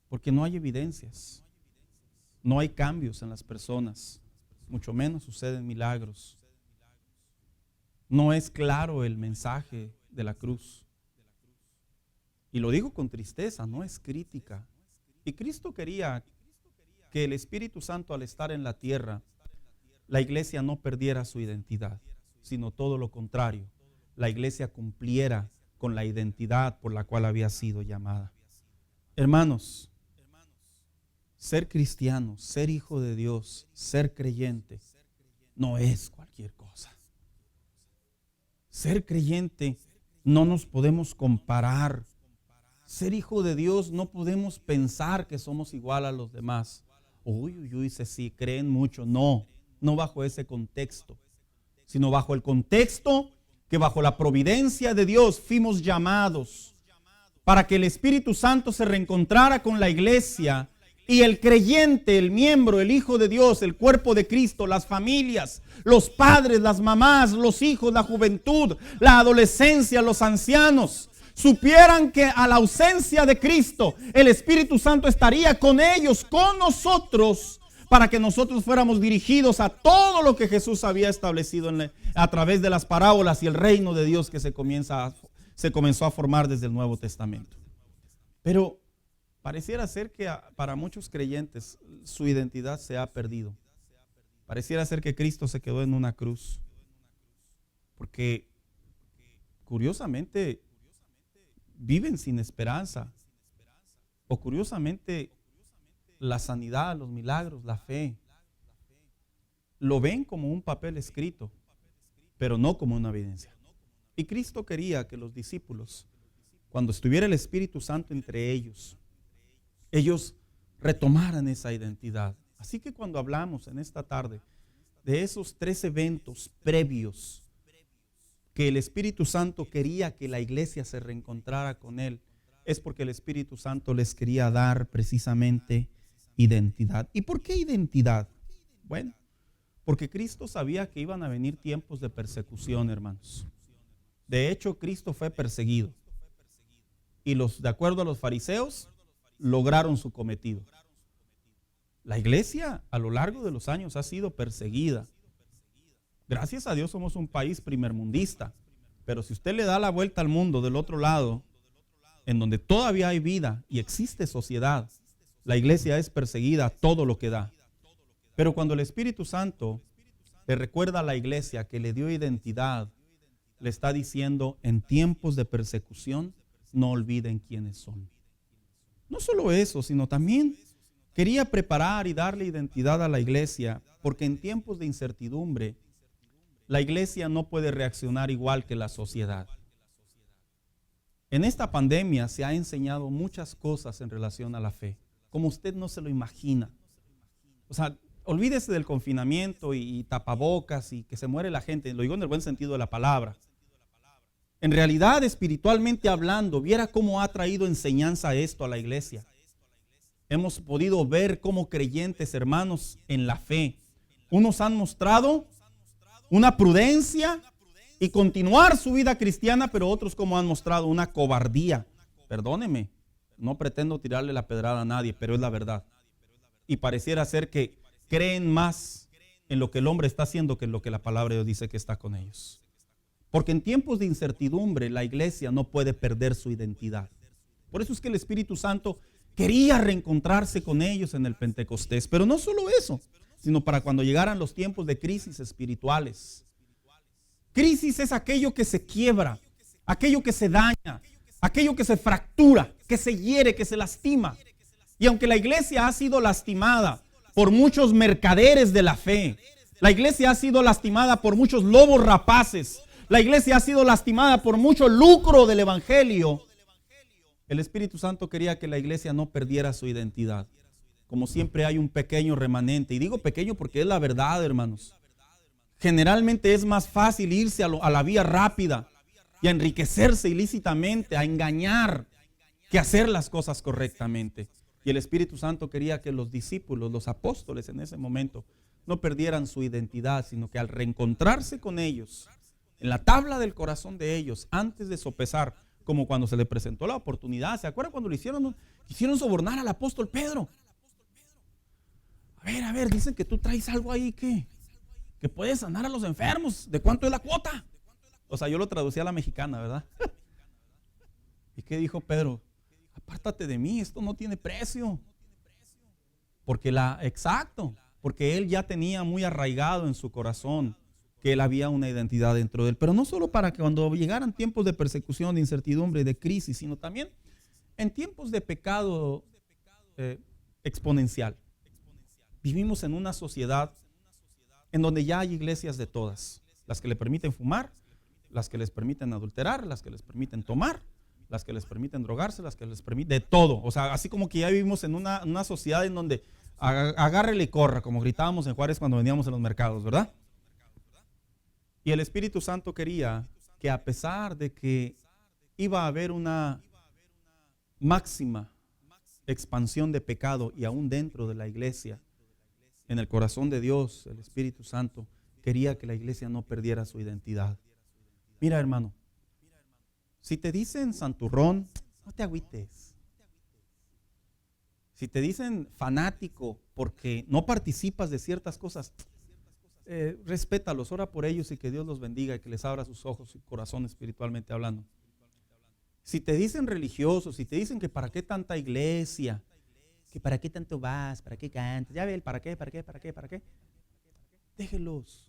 Porque no hay evidencias, no hay cambios en las personas, mucho menos suceden milagros. No es claro el mensaje de la cruz. Y lo digo con tristeza, no es crítica. Y Cristo quería que el Espíritu Santo, al estar en la tierra, la iglesia no perdiera su identidad, sino todo lo contrario, la iglesia cumpliera con la identidad por la cual había sido llamada. Hermanos, ser cristiano, ser hijo de Dios, ser creyente, no es cualquier cosa. Ser creyente no nos podemos comparar. Ser hijo de Dios no podemos pensar que somos igual a los demás. Uy, sí, creen mucho. No bajo ese contexto, sino bajo el contexto que bajo la providencia de Dios fuimos llamados para que el Espíritu Santo se reencontrara con la iglesia y el creyente, el miembro, el hijo de Dios, el cuerpo de Cristo, las familias, los padres, las mamás, los hijos, la juventud, la adolescencia, los ancianos, supieran que a la ausencia de Cristo, el Espíritu Santo estaría con ellos, con nosotros, para que nosotros fuéramos dirigidos a todo lo que Jesús había establecido a través de las parábolas y el reino de Dios que se comenzó a formar desde el Nuevo Testamento. Pero pareciera ser que para muchos creyentes su identidad se ha perdido. Pareciera ser que Cristo se quedó en una cruz. Porque curiosamente viven sin esperanza. O curiosamente la sanidad, los milagros, la fe, lo ven como un papel escrito, pero no como una evidencia. Y Cristo quería que los discípulos, cuando estuviera el Espíritu Santo entre ellos retomaran esa identidad. Así que cuando hablamos en esta tarde de esos 3 eventos previos que el Espíritu Santo quería que la iglesia se reencontrara con Él, es porque el Espíritu Santo les quería dar precisamente identidad. ¿Y por qué identidad? Bueno, porque Cristo sabía que iban a venir tiempos de persecución, hermanos. De hecho, Cristo fue perseguido. Y de acuerdo a los fariseos, lograron su cometido. La iglesia a lo largo de los años ha sido perseguida. Gracias a Dios somos un país primermundista, pero si usted le da la vuelta al mundo del otro lado, en donde todavía hay vida y existe sociedad, la iglesia es perseguida a todo lo que da. Pero cuando el Espíritu Santo le recuerda a la iglesia que le dio identidad, le está diciendo: en tiempos de persecución no olviden quiénes son. No solo eso, sino también quería preparar y darle identidad a la iglesia, porque en tiempos de incertidumbre la iglesia no puede reaccionar igual que la sociedad. En esta pandemia se ha enseñado muchas cosas en relación a la fe, como usted no se lo imagina. O sea, olvídese del confinamiento y tapabocas y que se muere la gente, lo digo en el buen sentido de la palabra. En realidad, espiritualmente hablando, viera cómo ha traído enseñanza esto a la iglesia. Hemos podido ver cómo creyentes, hermanos, en la fe, unos han mostrado una prudencia y continuar su vida cristiana, pero otros como han mostrado una cobardía. Perdóneme, no pretendo tirarle la pedrada a nadie, pero es la verdad. Y pareciera ser que creen más en lo que el hombre está haciendo que en lo que la palabra de Dios dice que está con ellos. Porque en tiempos de incertidumbre la iglesia no puede perder su identidad. Por eso es que el Espíritu Santo quería reencontrarse con ellos en el Pentecostés. Pero no solo eso, sino para cuando llegaran los tiempos de crisis espirituales. Crisis es aquello que se quiebra, aquello que se daña, aquello que se fractura, que se hiere, que se lastima. Y aunque la iglesia ha sido lastimada por muchos mercaderes de la fe, la iglesia ha sido lastimada por muchos lobos rapaces, la iglesia ha sido lastimada por mucho lucro del evangelio. El Espíritu Santo quería que la iglesia no perdiera su identidad. Como siempre hay un pequeño remanente, y digo pequeño porque es la verdad, hermanos. Generalmente es más fácil irse a la vía rápida y a enriquecerse ilícitamente, a engañar, que hacer las cosas correctamente. Y el Espíritu Santo quería que los discípulos, los apóstoles en ese momento, no perdieran su identidad, sino que al reencontrarse con ellos, en la tabla del corazón de ellos, antes de sopesar, como cuando se le presentó la oportunidad. ¿Se acuerdan cuando quisieron sobornar al apóstol Pedro? A ver, dicen que tú traes algo ahí que puedes sanar a los enfermos. ¿De cuánto es la cuota? O sea, yo lo traducí a la mexicana, ¿verdad? ¿Y qué dijo Pedro? Apártate de mí, esto no tiene precio. Porque él ya tenía muy arraigado en su corazón que él había una identidad dentro de él. Pero no solo para que cuando llegaran tiempos de persecución, de incertidumbre, de crisis, sino también en tiempos de pecado exponencial. Vivimos en una sociedad en donde ya hay iglesias de todas. Las que le permiten fumar, las que les permiten adulterar, las que les permiten tomar, las que les permiten drogarse, las que les permiten de todo. O sea, así como que ya vivimos en una sociedad en donde agárrele y corra, como gritábamos en Juárez cuando veníamos en los mercados, ¿verdad? Y el Espíritu Santo quería que, a pesar de que iba a haber una máxima expansión de pecado y aún dentro de la iglesia, en el corazón de Dios, el Espíritu Santo quería que la iglesia no perdiera su identidad. Mira, hermano, si te dicen santurrón, no te agüites. Si te dicen fanático porque no participas de ciertas cosas, respétalos, ora por ellos y que Dios los bendiga y que les abra sus ojos y corazón espiritualmente hablando. Si te dicen religiosos, si te dicen que para qué tanta iglesia, que para qué tanto vas, para qué cantas, ya ve el para qué, déjelos.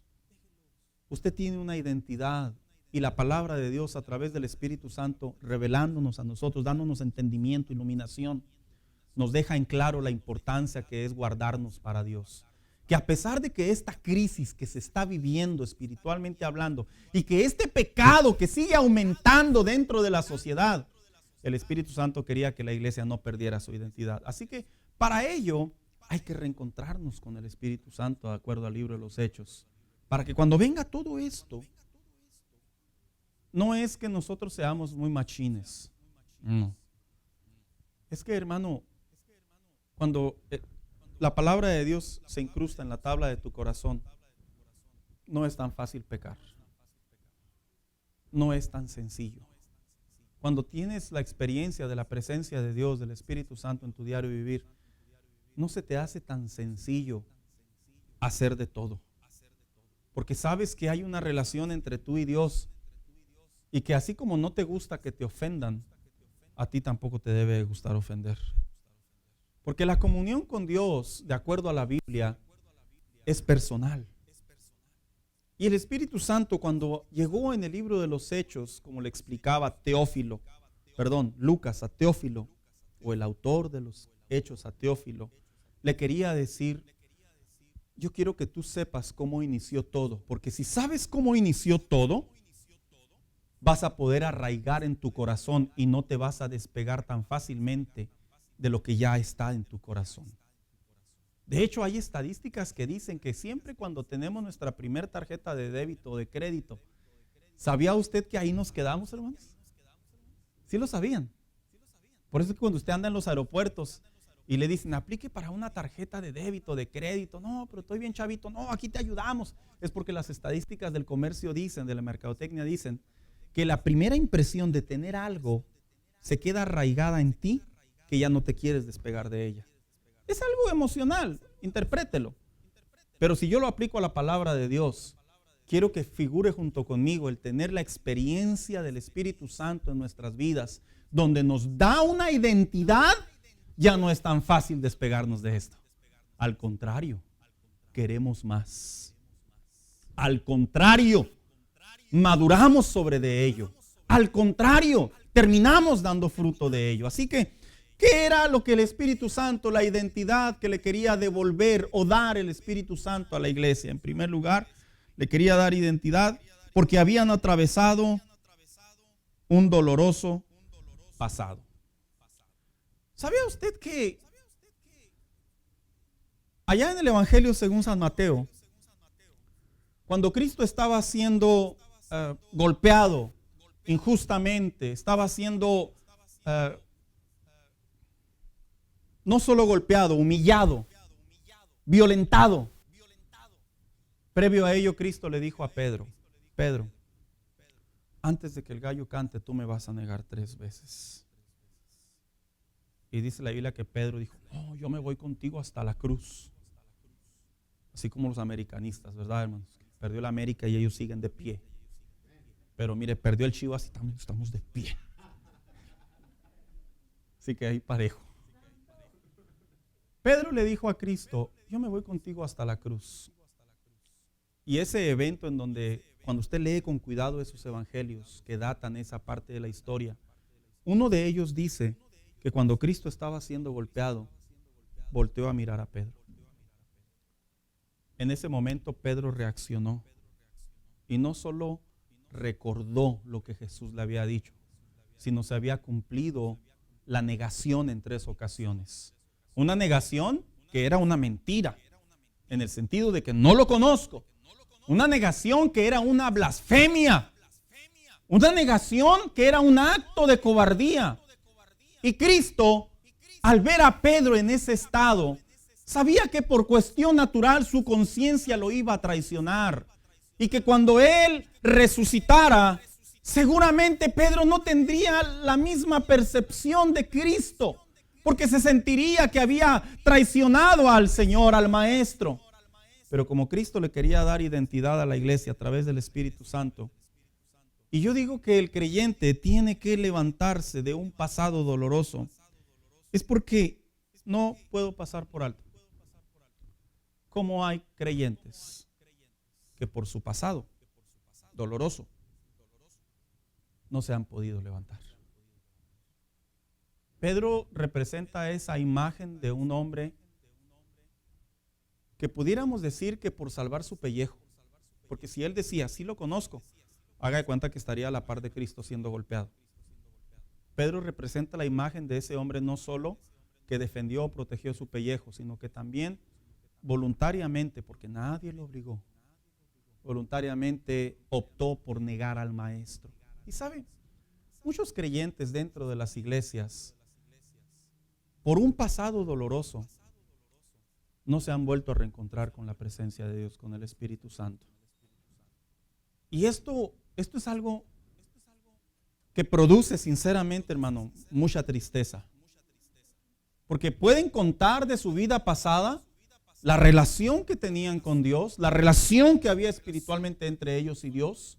Usted tiene una identidad y la palabra de Dios a través del Espíritu Santo revelándonos a nosotros, dándonos entendimiento, iluminación, nos deja en claro la importancia que es guardarnos para Dios. Que a pesar de que esta crisis que se está viviendo espiritualmente hablando y que este pecado que sigue aumentando dentro de la sociedad, el Espíritu Santo quería que la iglesia no perdiera su identidad. Así que para ello hay que reencontrarnos con el Espíritu Santo de acuerdo al libro de los Hechos. Para que cuando venga todo esto, no es que nosotros seamos muy machines. No. Es que, hermano, cuando la palabra de Dios se incrusta en la tabla de tu corazón, no es tan fácil pecar. No es tan sencillo. Cuando tienes la experiencia de la presencia de Dios, del Espíritu Santo en tu diario vivir, no se te hace tan sencillo hacer de todo. Porque sabes que hay una relación entre tú y Dios y que así como no te gusta que te ofendan, a ti tampoco te debe gustar ofender. Porque la comunión con Dios, de acuerdo a la Biblia, es personal. Y el Espíritu Santo, cuando llegó en el libro de los Hechos, como le explicaba Lucas a Teófilo, o el autor de los Hechos a Teófilo, le quería decir: yo quiero que tú sepas cómo inició todo, porque si sabes cómo inició todo, vas a poder arraigar en tu corazón y no te vas a despegar tan fácilmente de lo que ya está en tu corazón. De hecho, hay estadísticas que dicen que siempre cuando tenemos nuestra primera tarjeta de débito o de crédito, ¿sabía usted que ahí nos quedamos, hermanos? ¿Sí lo sabían? Por eso es que cuando usted anda en los aeropuertos y le dicen, aplique para una tarjeta de débito, de crédito, no, pero estoy bien chavito, no, aquí te ayudamos. Es porque las estadísticas del comercio dicen, de la mercadotecnia dicen, que la primera impresión de tener algo se queda arraigada en ti, que ya no te quieres despegar de ella. Es algo emocional, interprételo. Pero si yo lo aplico a la palabra de Dios, quiero que figure junto conmigo el tener la experiencia del Espíritu Santo en nuestras vidas, donde nos da una identidad, ya no es tan fácil despegarnos de esto. Al contrario, queremos más. Al contrario, maduramos sobre de ello. Al contrario, terminamos dando fruto de ello. Así que, ¿qué era lo que el Espíritu Santo, la identidad que le quería devolver o dar el Espíritu Santo a la iglesia? En primer lugar, le quería dar identidad porque habían atravesado un doloroso pasado. ¿Sabía usted que allá en el Evangelio según San Mateo, cuando Cristo estaba siendo golpeado injustamente, estaba siendo no solo golpeado, humillado, violentado? Previo a ello, Cristo le dijo a Pedro: Pedro, antes de que el gallo cante, tú me vas a negar 3 veces. Y dice la Biblia que Pedro dijo: oh, yo me voy contigo hasta la cruz. Así como los americanistas, ¿verdad, hermanos? Perdió la América y ellos siguen de pie. Pero mire, perdió el Chivas y también estamos de pie. Así que ahí parejo. Pedro le dijo a Cristo: yo me voy contigo hasta la cruz. Y ese evento en donde, cuando usted lee con cuidado esos evangelios que datan esa parte de la historia, uno de ellos dice que cuando Cristo estaba siendo golpeado, volteó a mirar a Pedro. En ese momento Pedro reaccionó y no solo recordó lo que Jesús le había dicho, sino se había cumplido la negación en 3 ocasiones. Una negación que era una mentira, en el sentido de que no lo conozco. Una negación que era una blasfemia. Una negación que era un acto de cobardía. Y Cristo, al ver a Pedro en ese estado, sabía que por cuestión natural su conciencia lo iba a traicionar. Y que cuando él resucitara, seguramente Pedro no tendría la misma percepción de Cristo, porque se sentiría que había traicionado al Señor, al Maestro. Pero como Cristo le quería dar identidad a la iglesia a través del Espíritu Santo, y yo digo que el creyente tiene que levantarse de un pasado doloroso, es porque no puedo pasar por alto cómo hay creyentes que por su pasado doloroso no se han podido levantar. Pedro representa esa imagen de un hombre que pudiéramos decir que por salvar su pellejo, porque si él decía, sí lo conozco, haga de cuenta que estaría a la par de Cristo siendo golpeado. Pedro representa la imagen de ese hombre no solo que defendió o protegió su pellejo, sino que también voluntariamente, porque nadie lo obligó, voluntariamente optó por negar al Maestro. Y saben, muchos creyentes dentro de las iglesias, por un pasado doloroso, no se han vuelto a reencontrar con la presencia de Dios, con el Espíritu Santo. Y esto es algo que produce, sinceramente, hermano, mucha tristeza. Porque pueden contar de su vida pasada la relación que tenían con Dios, la relación que había espiritualmente entre ellos y Dios,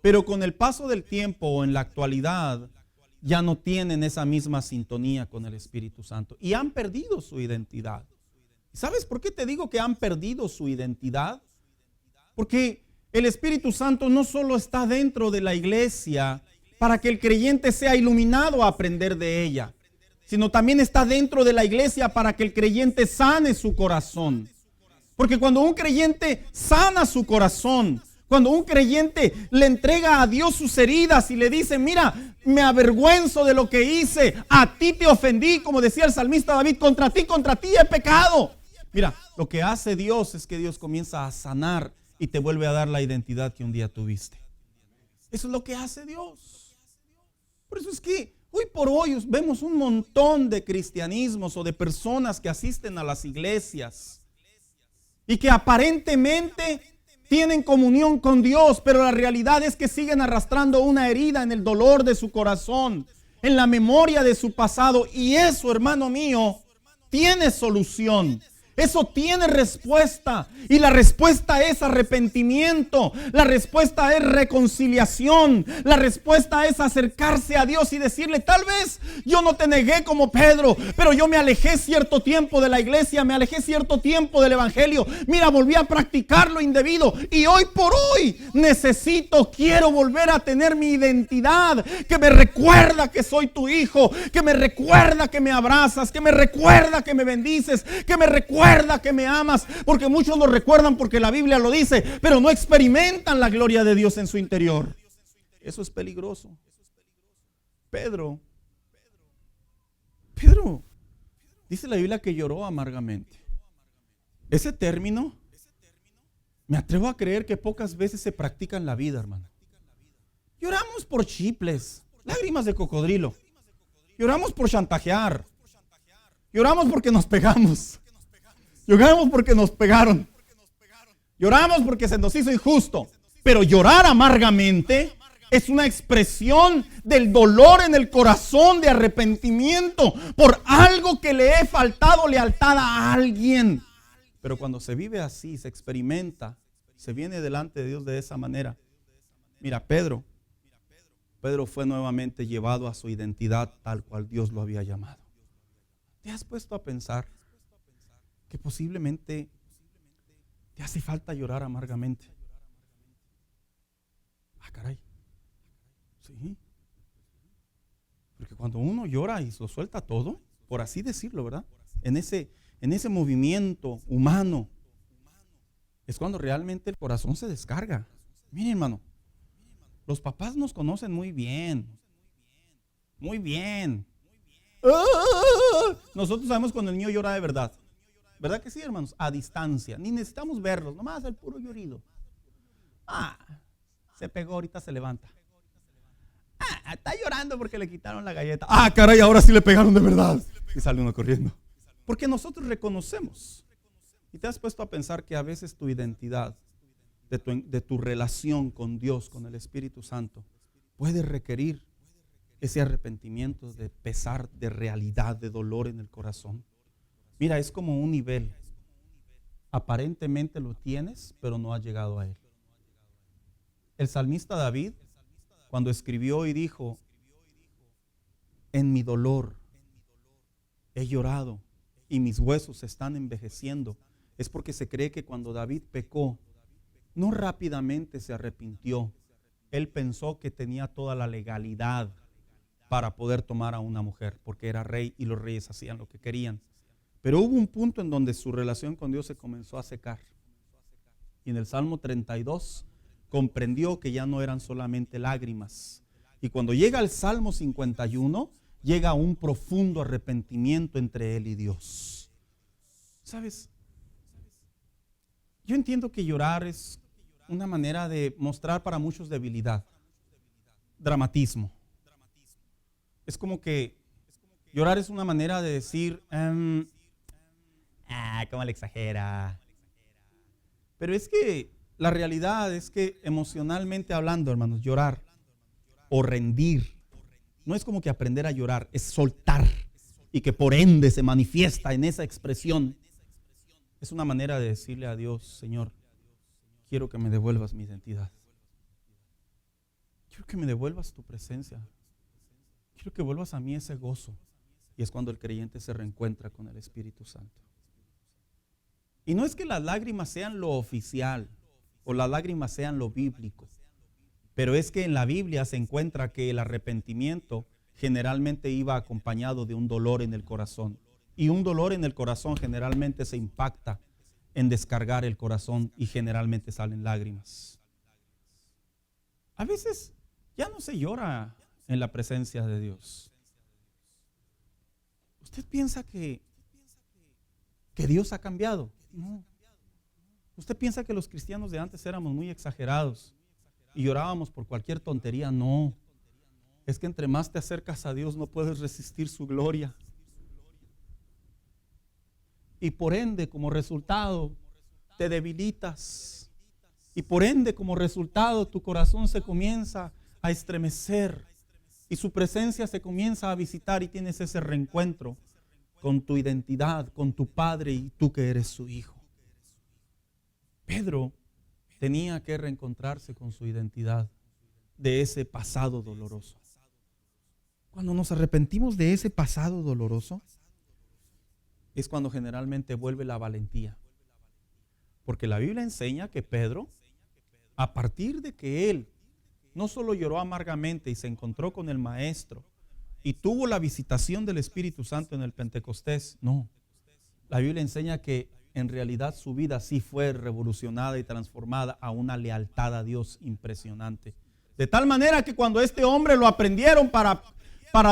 pero con el paso del tiempo o en la actualidad ya no tienen esa misma sintonía con el Espíritu Santo y han perdido su identidad. ¿Sabes por qué te digo que han perdido su identidad? Porque el Espíritu Santo no solo está dentro de la iglesia para que el creyente sea iluminado a aprender de ella, sino también está dentro de la iglesia para que el creyente sane su corazón. Porque cuando un creyente sana su corazón, cuando un creyente le entrega a Dios sus heridas y le dice, mira, me avergüenzo de lo que hice, a ti te ofendí, como decía el salmista David, contra ti he pecado. Mira, lo que hace Dios es que Dios comienza a sanar y te vuelve a dar la identidad que un día tuviste. Eso es lo que hace Dios. Por eso es que hoy por hoy vemos un montón de cristianismos o de personas que asisten a las iglesias y que aparentemente tienen comunión con Dios, pero la realidad es que siguen arrastrando una herida en el dolor de su corazón, en la memoria de su pasado. Y eso, hermano mío, tiene solución. Eso tiene respuesta, y la respuesta es arrepentimiento, la respuesta es reconciliación, la respuesta es acercarse a Dios y decirle, tal vez yo no te negué como Pedro, pero yo me alejé cierto tiempo de la iglesia, me alejé cierto tiempo del evangelio, mira, volví a practicar lo indebido y hoy por hoy quiero volver a tener mi identidad, que me recuerda que soy tu hijo, que me recuerda que me abrazas, que me recuerda que me bendices, que me recuerda recuerda que me amas, porque muchos lo recuerdan porque la Biblia lo dice, pero no experimentan la gloria de Dios en su interior. Eso es peligroso. Pedro, dice la Biblia que lloró amargamente. Ese término, me atrevo a creer que pocas veces se practica en la vida, hermano. Lloramos por chiples, lágrimas de cocodrilo. Lloramos por chantajear. Lloramos porque nos pegamos. Lloramos porque nos pegaron. Lloramos porque se nos hizo injusto. Pero llorar amargamente es una expresión del dolor en el corazón, de arrepentimiento por algo que le he faltado lealtad a alguien. Pero cuando se vive así, se experimenta, se viene delante de Dios de esa manera. Mira, Pedro fue nuevamente llevado a su identidad tal cual Dios lo había llamado. ¿Te has puesto a pensar que posiblemente te hace falta llorar amargamente? Ah, caray. Sí. Porque cuando uno llora y lo suelta todo, por así decirlo, ¿verdad? En ese movimiento humano, es cuando realmente el corazón se descarga. Miren, hermano, los papás nos conocen muy bien. Muy bien. Nosotros sabemos cuando el niño llora de verdad. ¿Verdad que sí, hermanos? A distancia. Ni necesitamos verlos, nomás el puro llorido. Se pegó, ahorita se levanta. Está llorando porque le quitaron la galleta. Caray, ahora sí le pegaron de verdad. Y sale uno corriendo. Porque nosotros reconocemos. Y te has puesto a pensar que a veces tu identidad, de tu relación con Dios, con el Espíritu Santo, puede requerir ese arrepentimiento de pesar, de realidad, de dolor en el corazón. Mira, es como un nivel. Aparentemente lo tienes, pero no has llegado a él. El salmista David, cuando escribió y dijo, en mi dolor he llorado y mis huesos se están envejeciendo, es porque se cree que cuando David pecó, no rápidamente se arrepintió. Él pensó que tenía toda la legalidad para poder tomar a una mujer, porque era rey y los reyes hacían lo que querían. Pero hubo un punto en donde su relación con Dios se comenzó a secar. Y en el Salmo 32 comprendió que ya no eran solamente lágrimas. Y cuando llega al Salmo 51, llega un profundo arrepentimiento entre él y Dios. ¿Sabes? Yo entiendo que llorar es una manera de mostrar para muchos debilidad, dramatismo. Es como que llorar es una manera de decir, cómo le exagera. Pero es que la realidad es que emocionalmente hablando, hermanos, llorar o rendir no es como que aprender a llorar, es soltar y que por ende se manifiesta en esa expresión. Es una manera de decirle a Dios, Señor, quiero que me devuelvas mi identidad. Quiero que me devuelvas tu presencia. Quiero que vuelvas a mí ese gozo. Y es cuando el creyente se reencuentra con el Espíritu Santo. Y no es que las lágrimas sean lo oficial o las lágrimas sean lo bíblico, pero es que en la Biblia se encuentra que el arrepentimiento generalmente iba acompañado de un dolor en el corazón. Y un dolor en el corazón generalmente se impacta en descargar el corazón y generalmente salen lágrimas. A veces ya no se llora en la presencia de Dios. ¿Usted piensa que Dios ha cambiado? No. ¿Usted piensa que los cristianos de antes éramos muy exagerados y llorábamos por cualquier tontería? No. Es que entre más te acercas a Dios no puedes resistir su gloria. Y por ende, como resultado, te debilitas. Y por ende, como resultado, tu corazón se comienza a estremecer. Y su presencia se comienza a visitar y tienes ese reencuentro con tu identidad, con tu Padre y tú que eres su hijo. Pedro tenía que reencontrarse con su identidad de ese pasado doloroso. Cuando nos arrepentimos de ese pasado doloroso, es cuando generalmente vuelve la valentía. Porque la Biblia enseña que Pedro, a partir de que él no solo lloró amargamente y se encontró con el Maestro y tuvo la visitación del Espíritu Santo en el Pentecostés, no. La Biblia enseña que en realidad su vida sí fue revolucionada y transformada a una lealtad a Dios impresionante. De tal manera que cuando este hombre lo aprendieron para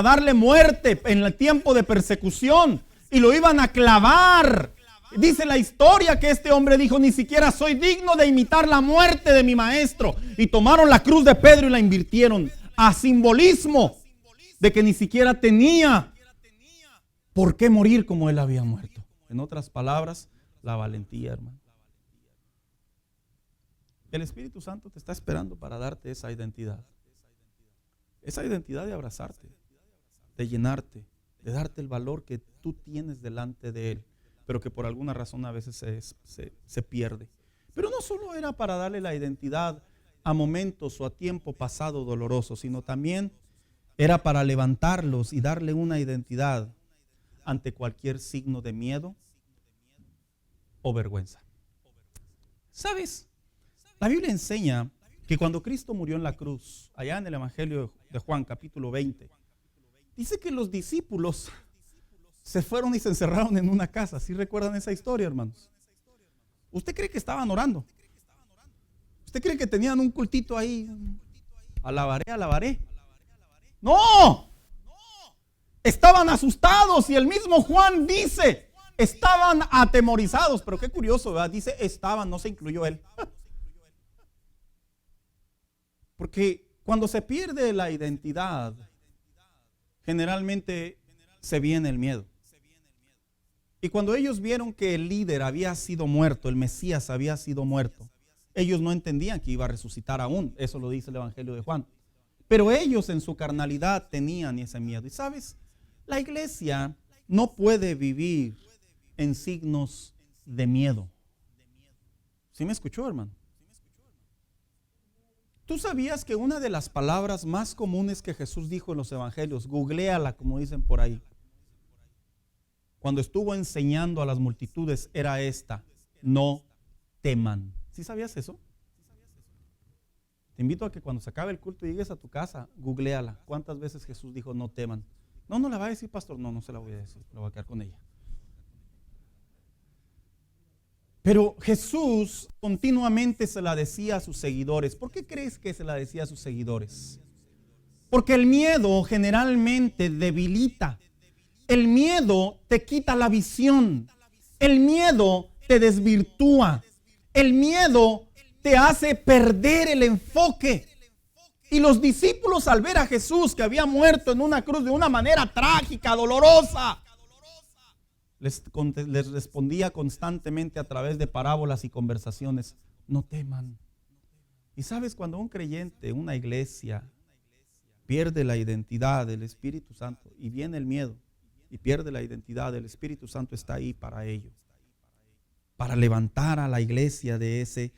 darle muerte en el tiempo de persecución y lo iban a clavar, dice la historia que este hombre dijo: ni siquiera soy digno de imitar la muerte de mi maestro. Y tomaron la cruz de Pedro y la invirtieron a simbolismo de que ni siquiera tenía por qué morir como él había muerto. En otras palabras, la valentía, hermano. El Espíritu Santo te está esperando para darte esa identidad. Esa identidad de abrazarte, de llenarte, de darte el valor que tú tienes delante de Él, pero que por alguna razón a veces se pierde. Pero no solo era para darle la identidad a momentos o a tiempo pasado doloroso, sino también era para levantarlos y darle una identidad ante cualquier signo de miedo o vergüenza. ¿Sabes? La Biblia enseña que cuando Cristo murió en la cruz, allá en el Evangelio de Juan, capítulo 20, dice que los discípulos se fueron y se encerraron en una casa. ¿Sí recuerdan esa historia, hermanos? ¿Usted cree que estaban orando? ¿Usted cree que tenían un cultito ahí? Alabaré. ¡No! Estaban asustados y el mismo Juan dice, estaban atemorizados. Pero qué curioso, ¿verdad? Dice estaban, no se incluyó él. Porque cuando se pierde la identidad, generalmente se viene el miedo. Y cuando ellos vieron que el líder había sido muerto, el Mesías había sido muerto, ellos no entendían que iba a resucitar aún. Eso lo dice el Evangelio de Juan. Pero ellos en su carnalidad tenían ese miedo. Y sabes, la iglesia no puede vivir en signos de miedo. ¿Sí me escuchó, hermano? ¿Tú sabías que una de las palabras más comunes que Jesús dijo en los evangelios, googléala como dicen por ahí, cuando estuvo enseñando a las multitudes, era esta: no teman? ¿Sí sabías eso? Te invito a que cuando se acabe el culto y llegues a tu casa, googléala. ¿Cuántas veces Jesús dijo no teman? No la va a decir, pastor. No se la voy a decir, me voy a quedar con ella. Pero Jesús continuamente se la decía a sus seguidores. ¿Por qué crees que se la decía a sus seguidores? Porque el miedo generalmente debilita. El miedo te quita la visión. El miedo te desvirtúa. El miedo te hace perder el enfoque. Y los discípulos, al ver a Jesús que había muerto en una cruz de una manera trágica, dolorosa, les respondía constantemente a través de parábolas y conversaciones: no teman. Y sabes, cuando un creyente, una iglesia, pierde la identidad del Espíritu Santo y viene el miedo y pierde la identidad, del Espíritu Santo está ahí para ello, para levantar a la iglesia de ese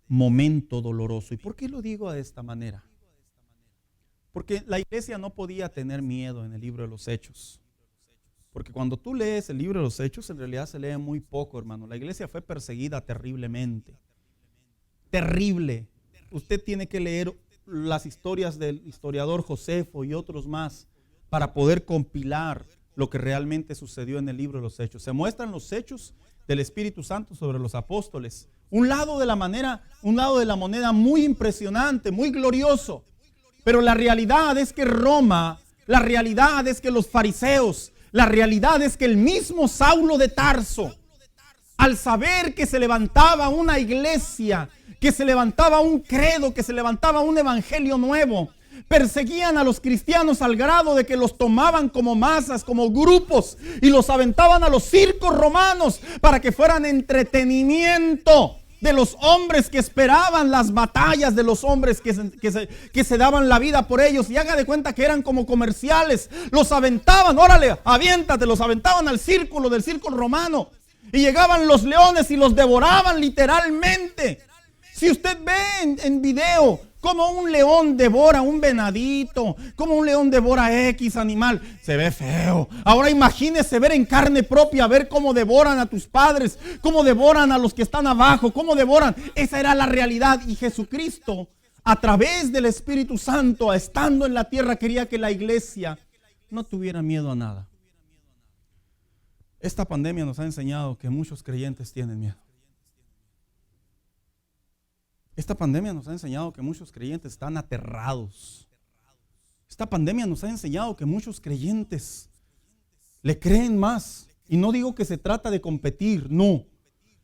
momento doloroso. ¿Y por qué lo digo de esta manera? Porque la iglesia no podía tener miedo en el libro de los Hechos. Porque cuando tú lees el libro de los Hechos, en realidad se lee muy poco, hermano. La iglesia fue perseguida terriblemente. Terrible. Usted tiene que leer las historias del historiador Josefo y otros más para poder compilar lo que realmente sucedió en el libro de los Hechos. Se muestran los hechos del Espíritu Santo sobre los apóstoles. Un lado de la moneda muy impresionante, muy glorioso. Pero la realidad es que Roma, la realidad es que los fariseos, la realidad es que el mismo Saulo de Tarso, al saber que se levantaba una iglesia, que se levantaba un credo, que se levantaba un evangelio nuevo, perseguían a los cristianos al grado de que los tomaban como masas, como grupos, y los aventaban a los circos romanos para que fueran entretenimiento de los hombres que esperaban las batallas, de los hombres que se daban la vida por ellos. Y haga de cuenta que eran como comerciales. Los aventaban, órale, aviéntate, los aventaban al círculo del circo romano. Y llegaban los leones y los devoraban literalmente. Si usted ve en video cómo un león devora un venadito, cómo un león devora X animal, se ve feo. Ahora imagínese ver en carne propia, ver cómo devoran a tus padres, cómo devoran a los que están abajo, cómo devoran. Esa era la realidad. Y Jesucristo, a través del Espíritu Santo, estando en la tierra, quería que la iglesia no tuviera miedo a nada. Esta pandemia nos ha enseñado que muchos creyentes tienen miedo. Esta pandemia nos ha enseñado que muchos creyentes están aterrados. Esta pandemia nos ha enseñado que muchos creyentes le creen más. Y no digo que se trata de competir, no.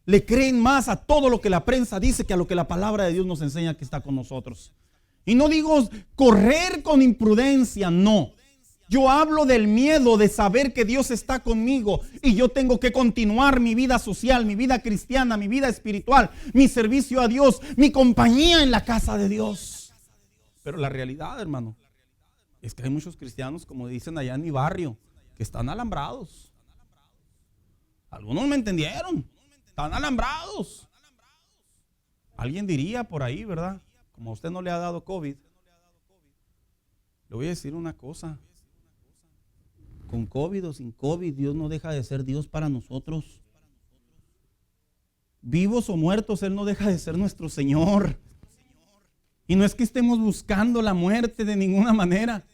Le creen más a todo lo que la prensa dice que a lo que la palabra de Dios nos enseña que está con nosotros. Y no digo correr con imprudencia, no. Yo hablo del miedo de saber que Dios está conmigo y yo tengo que continuar mi vida social, mi vida cristiana, mi vida espiritual, mi servicio a Dios, mi compañía en la casa de Dios. Pero la realidad, hermano, es que hay muchos cristianos, como dicen allá en mi barrio, que están alambrados. Algunos me entendieron, están alambrados. Alguien diría por ahí, ¿verdad? Como a usted no le ha dado COVID, le voy a decir una cosa. Con COVID o sin COVID, Dios no deja de ser Dios para nosotros. Vivos o muertos, Él no deja de ser nuestro Señor. Y no es que estemos buscando la muerte de ninguna manera.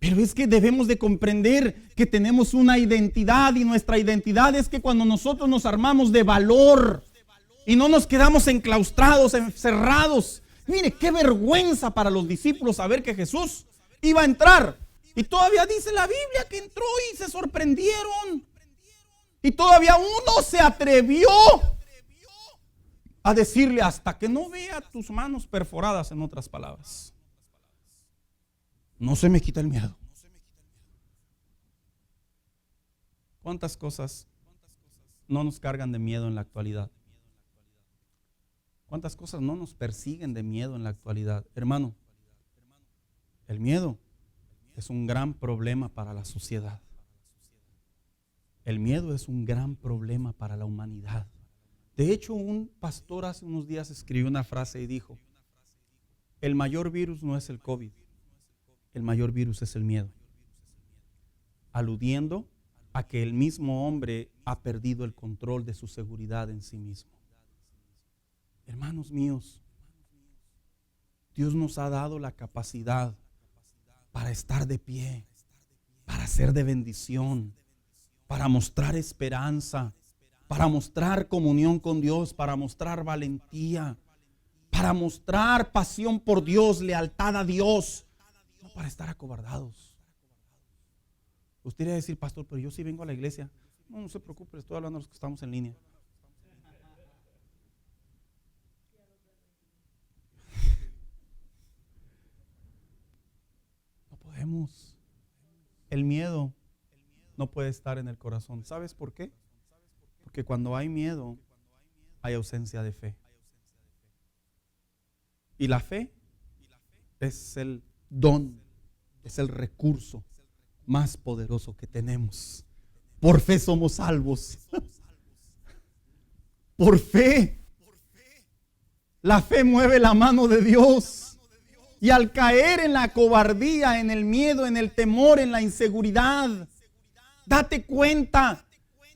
Pero es que debemos de comprender que tenemos una identidad y nuestra identidad es que cuando nosotros nos armamos de valor y no nos quedamos enclaustrados, encerrados. Mire, qué vergüenza para los discípulos saber que Jesús iba a entrar. Y todavía dice la Biblia que entró y se sorprendieron. Y todavía uno se atrevió a decirle hasta que no vea tus manos perforadas, en otras palabras. No se me quita el miedo. ¿Cuántas cosas no nos cargan de miedo en la actualidad? ¿Cuántas cosas no nos persiguen de miedo en la actualidad? Hermano, el miedo es un gran problema para la sociedad. El miedo es un gran problema para la humanidad. De hecho, un pastor hace unos días escribió una frase y dijo: el mayor virus no es el COVID, el mayor virus es el miedo. Aludiendo a que el mismo hombre ha perdido el control de su seguridad en sí mismo. Hermanos míos, Dios nos ha dado la capacidad para estar de pie, para ser de bendición, para mostrar esperanza, para mostrar comunión con Dios, para mostrar valentía, para mostrar pasión por Dios, lealtad a Dios, no para estar acobardados. Usted iba a decir: pastor, pero yo sí vengo a la iglesia. No, no se preocupe, estoy hablando de los que estamos en línea. El miedo no puede estar en el corazón. ¿Sabes por qué? Porque cuando hay miedo, hay ausencia de fe. Y la fe es el don, es el recurso más poderoso que tenemos. Por fe somos salvos. Por fe. La fe mueve la mano de Dios. Y al caer en la cobardía, en el miedo, en el temor, en la inseguridad, date cuenta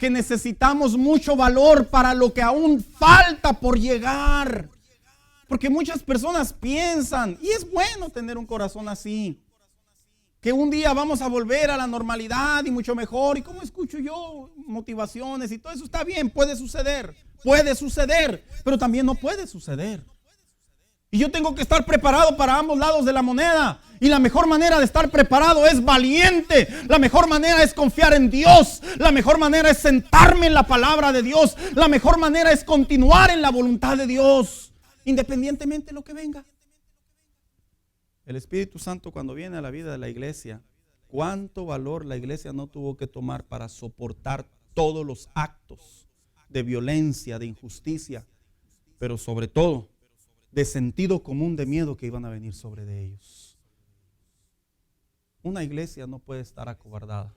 que necesitamos mucho valor para lo que aún falta por llegar. Porque muchas personas piensan, y es bueno tener un corazón así, que un día vamos a volver a la normalidad y mucho mejor. Y como escucho yo motivaciones y todo eso, está bien, puede suceder, pero también no puede suceder. Y yo tengo que estar preparado para ambos lados de la moneda. Y la mejor manera de estar preparado es valiente. La mejor manera es confiar en Dios. La mejor manera es sentarme en la palabra de Dios. La mejor manera es continuar en la voluntad de Dios, independientemente de lo que venga. El Espíritu Santo, cuando viene a la vida de la iglesia, cuánto valor la iglesia no tuvo que tomar para soportar todos los actos de violencia, de injusticia, pero sobre todo de sentido común, de miedo que iban a venir sobre de ellos. Una iglesia no puede estar acobardada,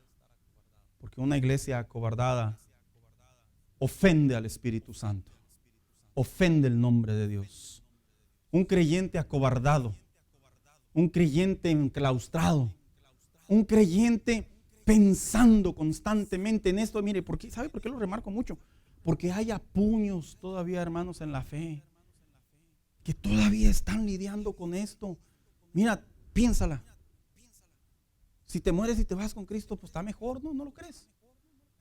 porque una iglesia acobardada ofende al Espíritu Santo, ofende el nombre de Dios. Un creyente acobardado, un creyente enclaustrado, un creyente pensando constantemente en esto. Mire, ¿sabe por qué lo remarco mucho? Porque hay apuños todavía, hermanos, en la fe, que todavía están lidiando con esto. Mira, piénsala. Si te mueres y te vas con Cristo, pues está mejor, ¿no? ¿No lo crees?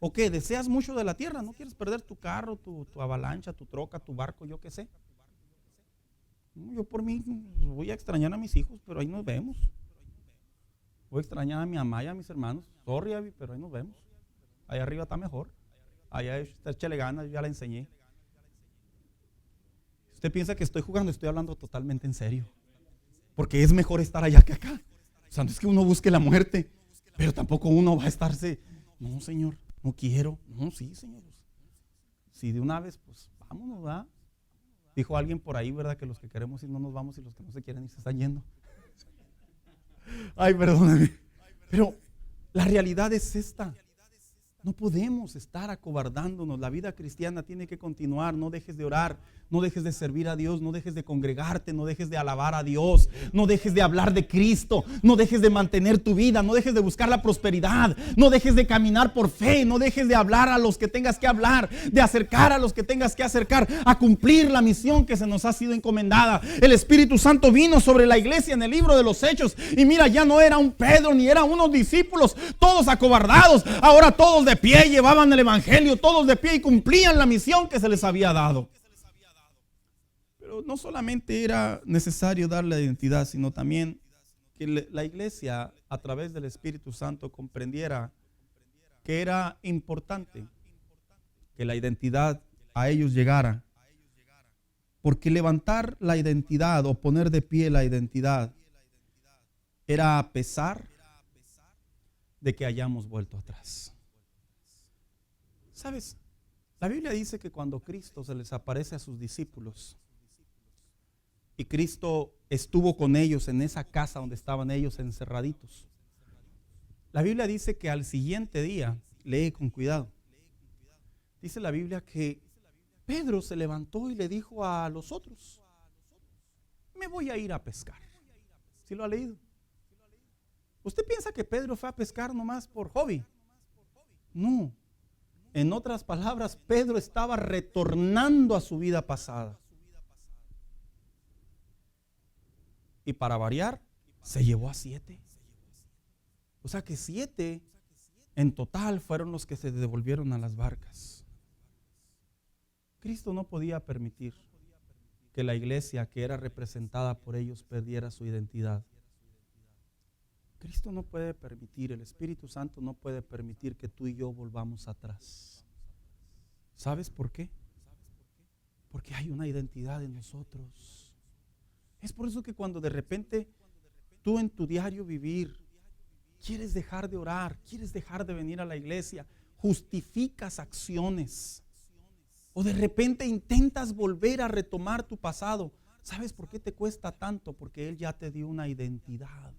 ¿O qué? ¿Deseas mucho de la tierra? ¿No quieres perder tu carro, tu avalancha, tu troca, tu barco, yo qué sé? Yo por mí voy a extrañar a mis hijos, pero ahí nos vemos. Voy a extrañar a mi mamá y a mis hermanos. Sorry, Abby, pero ahí nos vemos. Allá arriba está mejor. Allá échale ganas, ya la enseñé. Si usted piensa que estoy jugando, estoy hablando totalmente en serio. Porque es mejor estar allá que acá. O sea, no es que uno busque la muerte, pero tampoco uno va a estarse, no, Señor, no quiero. No, sí, Señor. Si de una vez, pues vámonos, ¿verdad? Dijo alguien por ahí, ¿verdad? Que los que queremos ir no nos vamos y los que no se quieren ir se están yendo. Ay, perdóname. Pero la realidad es esta. No podemos estar acobardándonos. La vida cristiana tiene que continuar. No dejes de orar, no dejes de servir a Dios, no dejes de congregarte, no dejes de alabar a Dios, no dejes de hablar de Cristo, no dejes de mantener tu vida, no dejes de buscar la prosperidad, no dejes de caminar por fe, no dejes de hablar a los que tengas que hablar, de acercar a los que tengas que acercar, a cumplir la misión que se nos ha sido encomendada. El Espíritu Santo vino sobre la iglesia en el libro de los Hechos y mira, ya no era un Pedro ni eran unos discípulos, todos acobardados, ahora todos de pie llevaban el evangelio, todos de pie y cumplían la misión que se les había dado. Pero no solamente era necesario darle identidad, sino también que la iglesia a través del Espíritu Santo comprendiera que era importante que la identidad a ellos llegara, porque levantar la identidad o poner de pie la identidad era a pesar de que hayamos vuelto atrás. ¿Sabes? La Biblia dice que cuando Cristo se les aparece a sus discípulos y Cristo estuvo con ellos en esa casa donde estaban ellos encerraditos, la Biblia dice que al siguiente día, lee con cuidado, dice la Biblia que Pedro se levantó y le dijo a los otros: me voy a ir a pescar. ¿Sí lo ha leído? ¿Usted piensa que Pedro fue a pescar nomás por hobby? No. En otras palabras, Pedro estaba retornando a su vida pasada. Y para variar, se llevó a 7. O sea que 7 en total fueron los que se devolvieron a las barcas. Cristo no podía permitir que la iglesia que era representada por ellos perdiera su identidad. Cristo no puede permitir, el Espíritu Santo no puede permitir que tú y yo volvamos atrás. ¿Sabes por qué? Porque hay una identidad en nosotros. Es por eso que cuando de repente tú en tu diario vivir quieres dejar de orar, quieres dejar de venir a la iglesia, justificas acciones, o de repente intentas volver a retomar tu pasado, ¿sabes por qué te cuesta tanto? Porque Él ya te dio una identidad.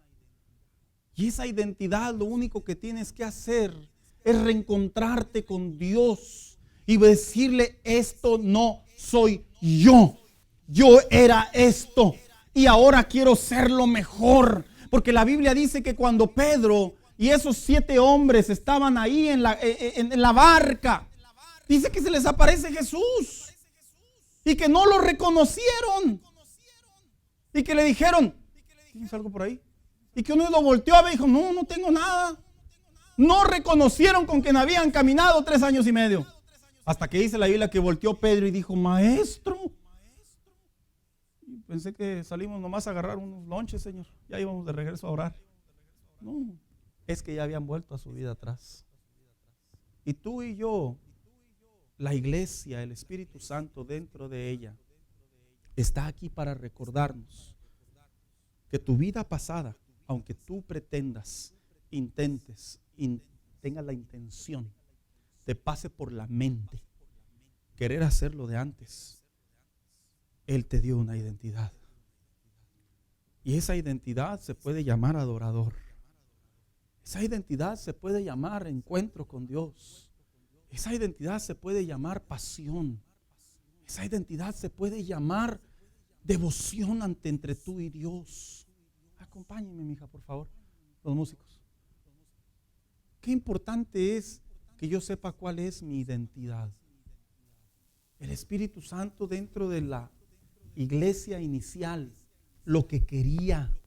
Y esa identidad, lo único que tienes que hacer es reencontrarte con Dios y decirle: esto no soy yo. Yo era esto y ahora quiero ser lo mejor. Porque la Biblia dice que cuando Pedro y esos 7 hombres estaban ahí en la barca, dice que se les aparece Jesús y que no lo reconocieron y que le dijeron: ¿tienes algo por ahí? Y que uno lo volteó a ver y dijo: no, no tengo nada. No reconocieron con quien habían caminado 3 años y medio. Hasta que dice la Biblia que volteó Pedro y dijo: maestro. Y pensé que salimos nomás a agarrar unos lonches, Señor. Ya íbamos de regreso a orar. No, es que ya habían vuelto a su vida atrás. Y tú y yo, la iglesia, el Espíritu Santo dentro de ella, está aquí para recordarnos que tu vida pasada, aunque tú pretendas, intentes, tengas la intención, te pase por la mente querer hacerlo de antes, Él te dio una identidad. Y esa identidad se puede llamar adorador. Esa identidad se puede llamar encuentro con Dios. Esa identidad se puede llamar pasión. Esa identidad se puede llamar devoción entre tú y Dios. Acompáñenme, mija, por favor, los músicos. Qué importante es que yo sepa cuál es mi identidad. El Espíritu Santo dentro de la iglesia inicial, lo que quería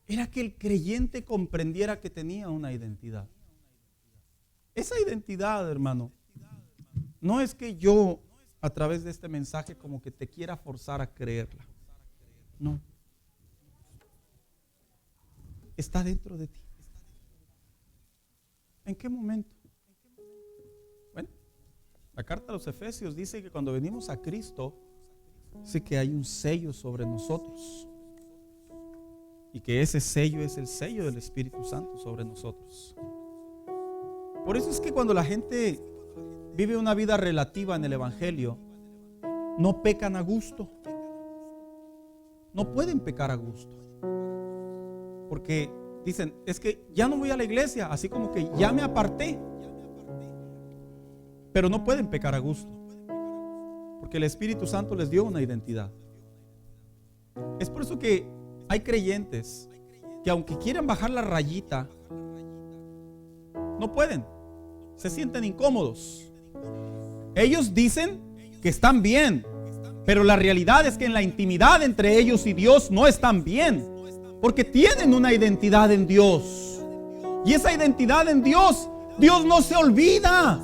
era que el creyente comprendiera que tenía una identidad. Esa identidad, hermano, no es que yo a través de este mensaje como que te quiera forzar a creerla. No. Está dentro de ti. ¿En qué momento? Bueno, la carta a los Efesios dice que cuando venimos a Cristo, dice que hay un sello sobre nosotros. Y que ese sello es el sello del Espíritu Santo sobre nosotros. Por eso es que cuando la gente vive una vida relativa en el Evangelio, no pecan a gusto. No pueden pecar a gusto. Porque dicen, es que ya no voy a la iglesia, así como que ya me aparté. Pero no pueden pecar a gusto. Porque el Espíritu Santo les dio una identidad. Es por eso que hay creyentes que aunque quieran bajar la rayita, no pueden. Se sienten incómodos. Ellos dicen que están bien, pero la realidad es que en la intimidad entre ellos y Dios no están bien, porque tienen una identidad en Dios. Y esa identidad en Dios, Dios no se olvida.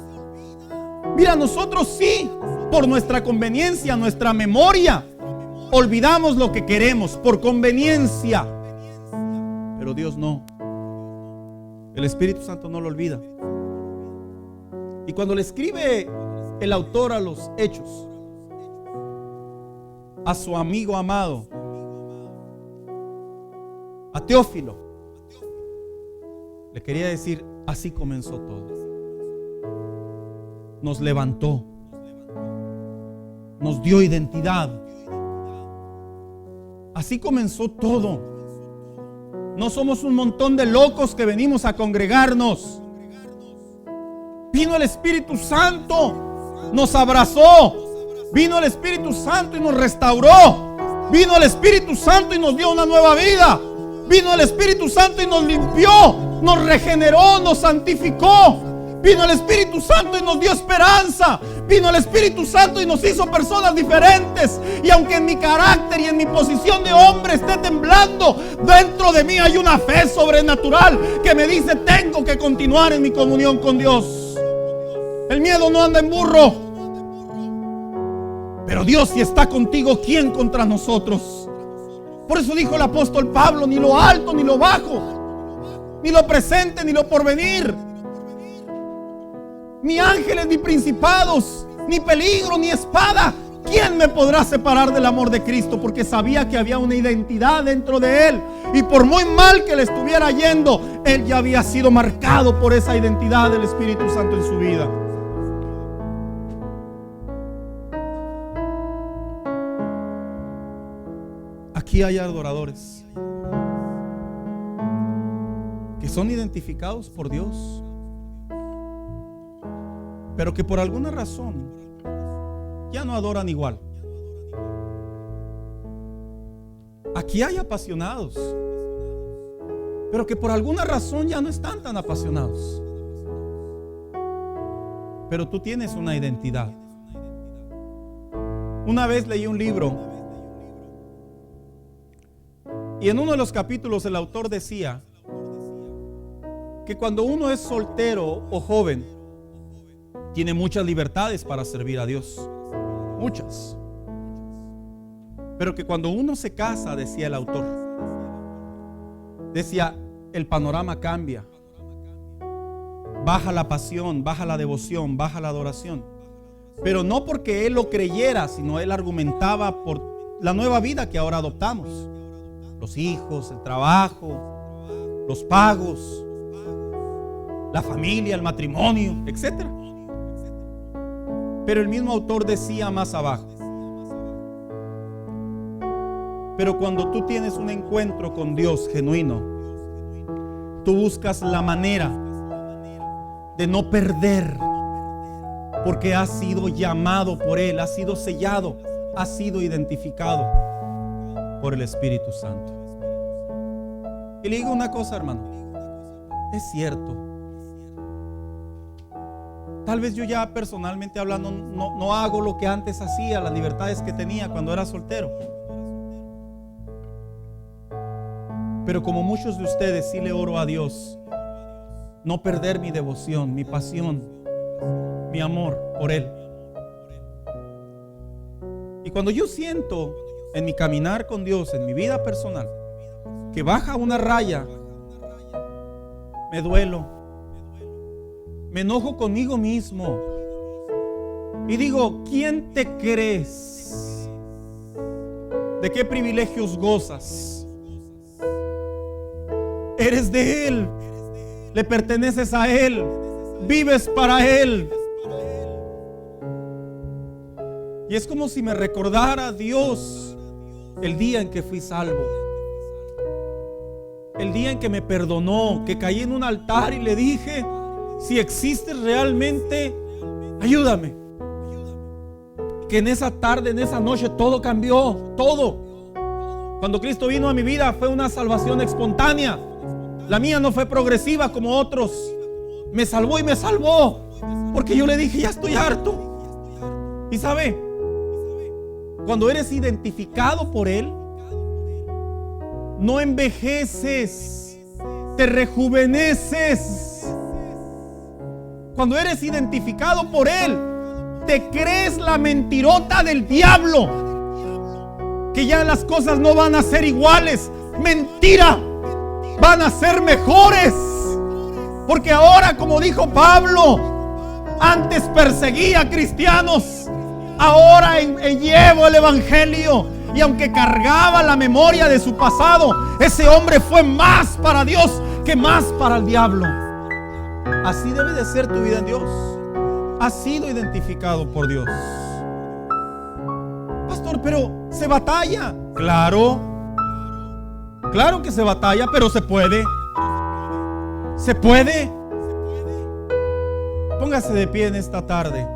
Mira, nosotros sí, por nuestra conveniencia, nuestra memoria, olvidamos lo que queremos por conveniencia. Pero Dios no. El Espíritu Santo no lo olvida. Y cuando le escribe el autor a los Hechos, a su amigo amado, a Teófilo, le quería decir, así comenzó todo. Nos levantó, nos dio identidad. Así comenzó todo. No somos un montón de locos que venimos a congregarnos. Vino el Espíritu Santo, nos abrazó. Vino el Espíritu Santo y nos restauró. Vino el Espíritu Santo y nos dio una nueva vida. Vino el Espíritu Santo y nos limpió, nos regeneró, nos santificó. Vino el Espíritu Santo y nos dio esperanza. Vino el Espíritu Santo y nos hizo personas diferentes. Y aunque en mi carácter y en mi posición de hombre esté temblando, dentro de mí hay una fe sobrenatural que me dice, tengo que continuar en mi comunión con Dios. El miedo no anda en burro. Pero Dios, si está contigo, ¿quién contra nosotros? Por eso dijo el apóstol Pablo, ni lo alto ni lo bajo, ni lo presente ni lo porvenir, ni ángeles ni principados, ni peligro ni espada, ¿quién me podrá separar del amor de Cristo? Porque sabía que había una identidad dentro de él. Y por muy mal que le estuviera yendo, él ya había sido marcado por esa identidad del Espíritu Santo en su vida. Aquí hay adoradores que son identificados por Dios, pero que por alguna razón ya no adoran igual. Aquí hay apasionados, pero que por alguna razón ya no están tan apasionados. Pero tú tienes una identidad. Una vez leí un libro y en uno de los capítulos el autor decía que cuando uno es soltero o joven, tiene muchas libertades para servir a Dios, muchas. Pero que cuando uno se casa, decía el autor, decía, el panorama cambia. Baja la pasión, baja la devoción, baja la adoración. Pero no porque él lo creyera, sino él argumentaba por la nueva vida que ahora adoptamos. Los hijos, el trabajo, los pagos, la familia, el matrimonio, etc. Pero el mismo autor decía más abajo, pero cuando tú tienes un encuentro con Dios genuino, tú buscas la manera de no perder, porque has sido llamado por Él, has sido sellado, has sido identificado por el Espíritu Santo. Y le digo una cosa, hermano, es cierto. Tal vez yo ya personalmente hablando no hago lo que antes hacía, las libertades que tenía cuando era soltero. Pero como muchos de ustedes, sí le oro a Dios no perder mi devoción, mi pasión, mi amor por Él. Y cuando yo siento en mi caminar con Dios, en mi vida personal, que baja una raya, me duelo, me enojo conmigo mismo y digo, ¿quién te crees? ¿De qué privilegios gozas? Eres de Él, le perteneces a Él, vives para Él. Y es como si me recordara Dios el día en que fui salvo, el día en que me perdonó, que caí en un altar y le dije, si existes realmente, ayúdame. Que en esa tarde, en esa noche, todo cambió, todo. Cuando Cristo vino a mi vida fue una salvación espontánea. La mía no fue progresiva como otros. Me salvó y me salvó, porque yo le dije, ya estoy harto. Y sabe, cuando eres identificado por Él, no envejeces, te rejuveneces. Cuando eres identificado por Él, te crees la mentirota del diablo, que ya las cosas no van a ser iguales. Mentira, van a ser mejores. Porque ahora, como dijo Pablo, antes perseguía a cristianos, ahora llevo el evangelio. Y aunque cargaba la memoria de su pasado, ese hombre fue más para Dios que más para el diablo. Así debe de ser tu vida en Dios. Has sido identificado por Dios. Pastor, pero se batalla. Claro, claro que se batalla, pero se puede. Se puede. Póngase de pie en esta tarde.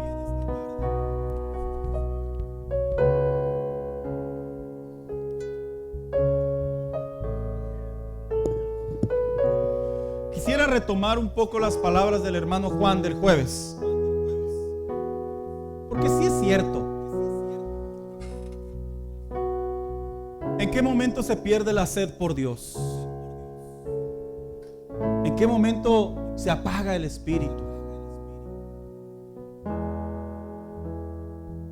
Quisiera retomar un poco las palabras del hermano Juan del jueves, porque sí es cierto. ¿En qué momento se pierde la sed por Dios? ¿En qué momento se apaga el espíritu?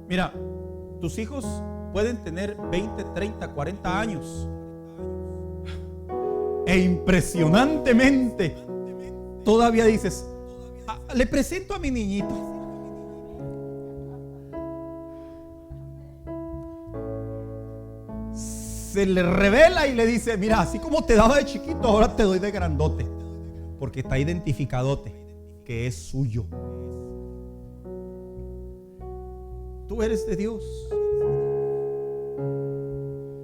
Mira, tus hijos pueden tener 20, 30, 40 años e impresionantemente todavía dices, le presento a mi niñito. Se le revela y le dice, mira, así como te daba de chiquito, ahora te doy de grandote, porque está identificadote que es suyo. Tú eres de Dios.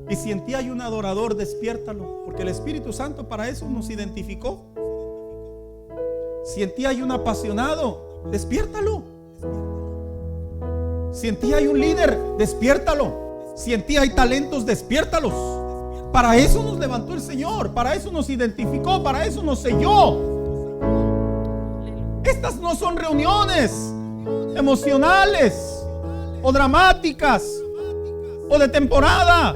Y si en ti hay un adorador, despiértalo, porque el Espíritu Santo para eso nos identificó. Si en ti hay un apasionado, despiértalo. Si en ti hay un líder, despiértalo. Si en ti hay talentos, despiértalos. Para eso nos levantó el Señor, para eso nos identificó, para eso nos selló. Estas no son reuniones emocionales o dramáticas o de temporada.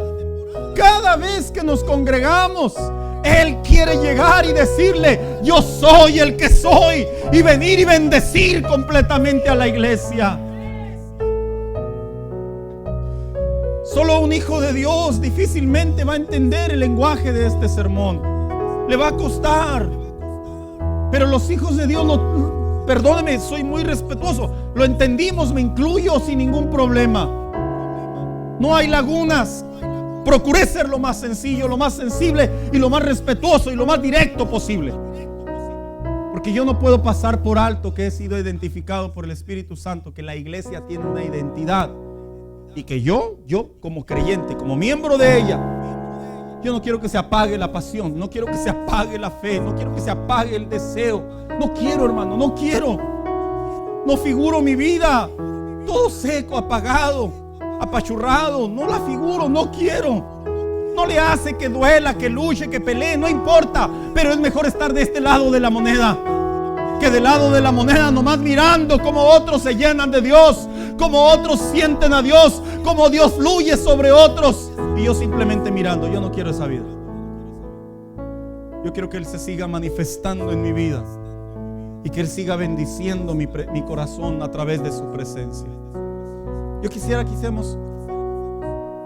Cada vez que nos congregamos, Él quiere llegar y decirle, yo soy el que soy, y venir y bendecir completamente a la iglesia. Solo un hijo de Dios difícilmente va a entender el lenguaje de este sermón. Le va a costar. Pero los hijos de Dios, perdóneme, soy muy respetuoso, lo entendimos, me incluyo sin ningún problema. No hay lagunas. Procuré ser lo más sencillo, lo más sensible y lo más respetuoso y lo más directo posible. Porque yo no puedo pasar por alto que he sido identificado por el Espíritu Santo, que la iglesia tiene una identidad. Y que yo como creyente, como miembro de ella, yo no quiero que se apague la pasión, no quiero que se apague la fe, no quiero que se apague el deseo. No quiero, hermano, no quiero. No figuro mi vida todo seco, apagado, apachurrado. No la figuro, no quiero. No le hace que duela, que luche, que pelee, no importa. Pero es mejor estar de este lado de la moneda que del lado de la moneda, nomás mirando cómo otros se llenan de Dios, cómo otros sienten a Dios, cómo Dios fluye sobre otros, y yo simplemente mirando. Yo no quiero esa vida. Yo quiero que Él se siga manifestando en mi vida. y que Él siga bendiciendo mi corazón a través de su presencia. Yo quisiera que hiciéramos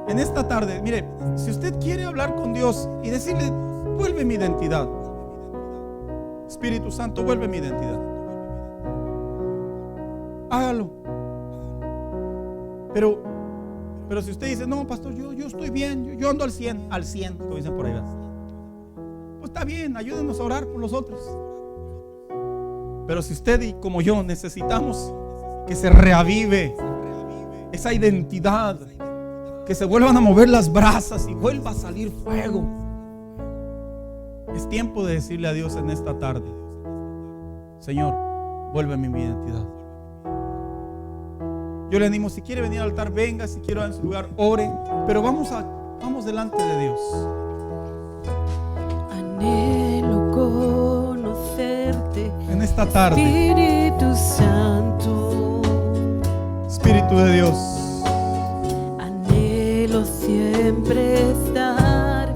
en esta tarde, mire, si usted quiere hablar con Dios y decirle, vuelve mi identidad, Espíritu Santo, vuelve mi identidad, hágalo. Pero si usted dice, no, pastor, yo estoy bien, yo ando al 100, como dicen por ahí, pues está bien, ayúdenos a orar por los otros. Pero si usted y como yo necesitamos que se reavive esa identidad, que se vuelvan a mover las brasas y vuelva a salir fuego, es tiempo de decirle a Dios en esta tarde, Señor, vuélveme mi identidad. Yo le animo, si quiere venir al altar, venga, si quiere en su lugar, ore, pero vamos delante de Dios. Anhelo conocerte En esta tarde, Espíritu Santo, Espíritu de Dios, anhelo siempre estar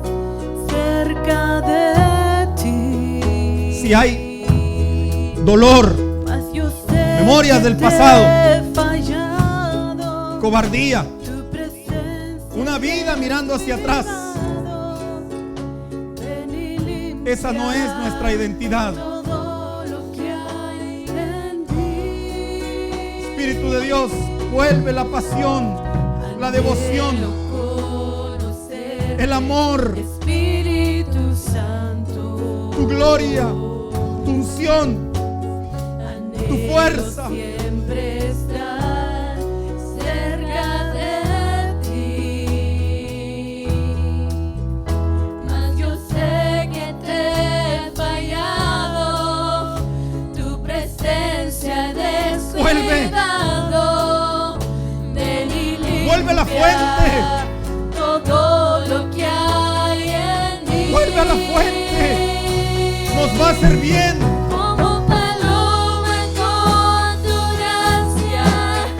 cerca de ti. si hay dolor, Mas yo sé memorias que del te pasado, he fallado, cobardía, tu presencia una vida mirando hacia atrás, ven y limpia esa no es nuestra identidad. todo lo que hay en ti. Espíritu de Dios, vuelve la pasión, la devoción, Anhelo conocer el amor, Espíritu Santo, tu gloria, tu unción, tu anhelo fuerza. siempre estar cerca de ti. Mas yo sé que te he fallado, tu presencia he descuidado. Ven y Vuelve a la fuente. limpia todo lo que hay en mí. Vuelve a la fuente, nos va a hacer bien. Como paloma con tu gracia,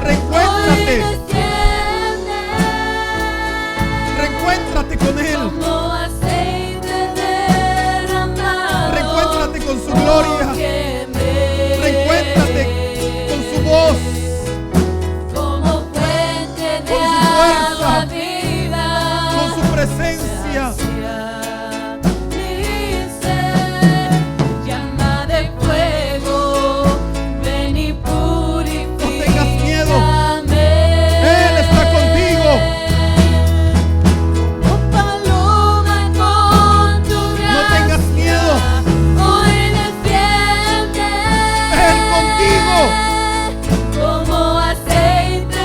Reencuéntrate. hoy desciende. Reencuéntrate con Él, Como aceite derramado, reencuéntrate con su gloria, que me reencuéntrate con su voz, como fuente de con su fuerza, agua viva, con su presencia. hacia mi ser. Llama de fuego, ven y purifica. No tengas miedo, Él está contigo. Oh, paloma con tu gracia, No tengas miedo, hoy desciende. Él contigo. Como aceite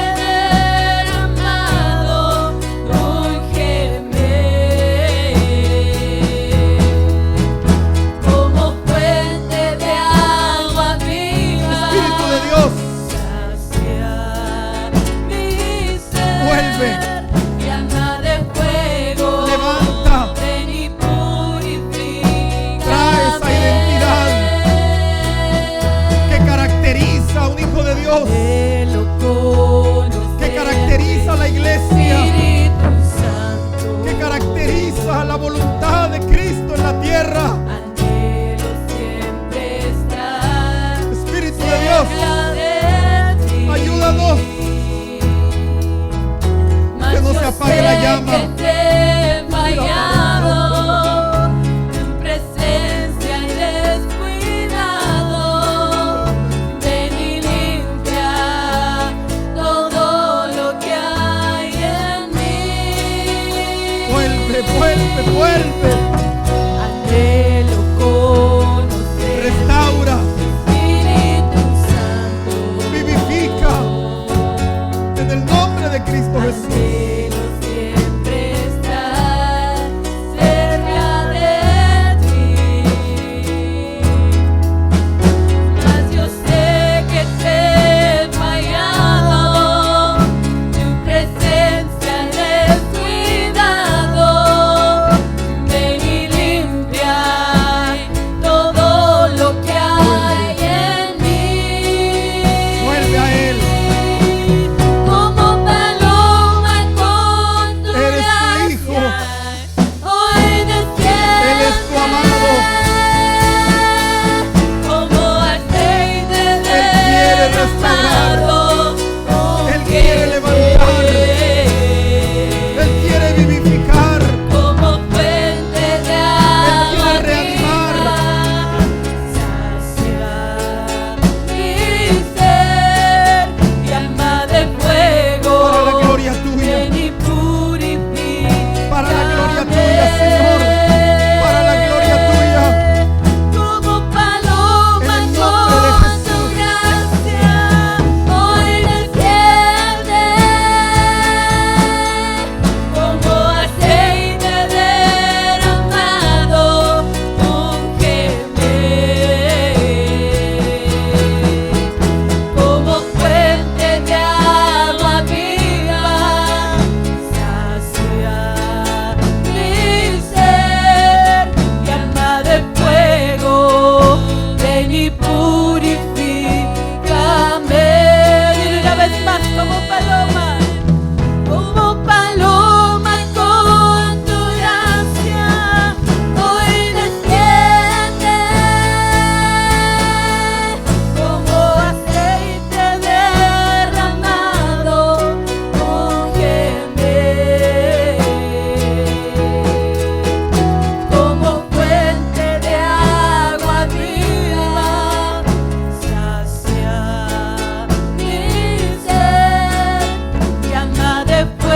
derramado, úngeme. Como fuente de agua viva, Espíritu de Dios, sacia mi ser. Vuelve. Llama de fuego, Levanta. ven y purifica. Trae esa identidad que caracteriza a un hijo de Dios, que caracteriza a la iglesia, Espíritu Santo, que caracteriza la voluntad de Cristo en la tierra. anhelo siempre estar Espíritu de Dios, cerca de ti. ayúdanos, Mas que no yo se apague la sé llama. que te he fallado, tu presencia he descuidado. Ven y limpia todo lo que hay en mí. Vuelve, vuelve, vuelve, Anhelo conocer restaura, Espíritu Santo. vivifica, en el nombre de Cristo Jesús. Anhelo siempre estar cerca de ti. Mas yo sé que te he fallado, tu presencia he descuidado. Ven y limpia todo lo que hay en mí. Vuelve a Él, Como paloma como paloma. Como paloma con tu gracia, hoy desciende. Como aceite derramado, úngeme. Como fuente de agua viva, sacia mi sed. Llama de fuego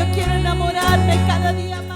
yo quiero enamorarme cada día más.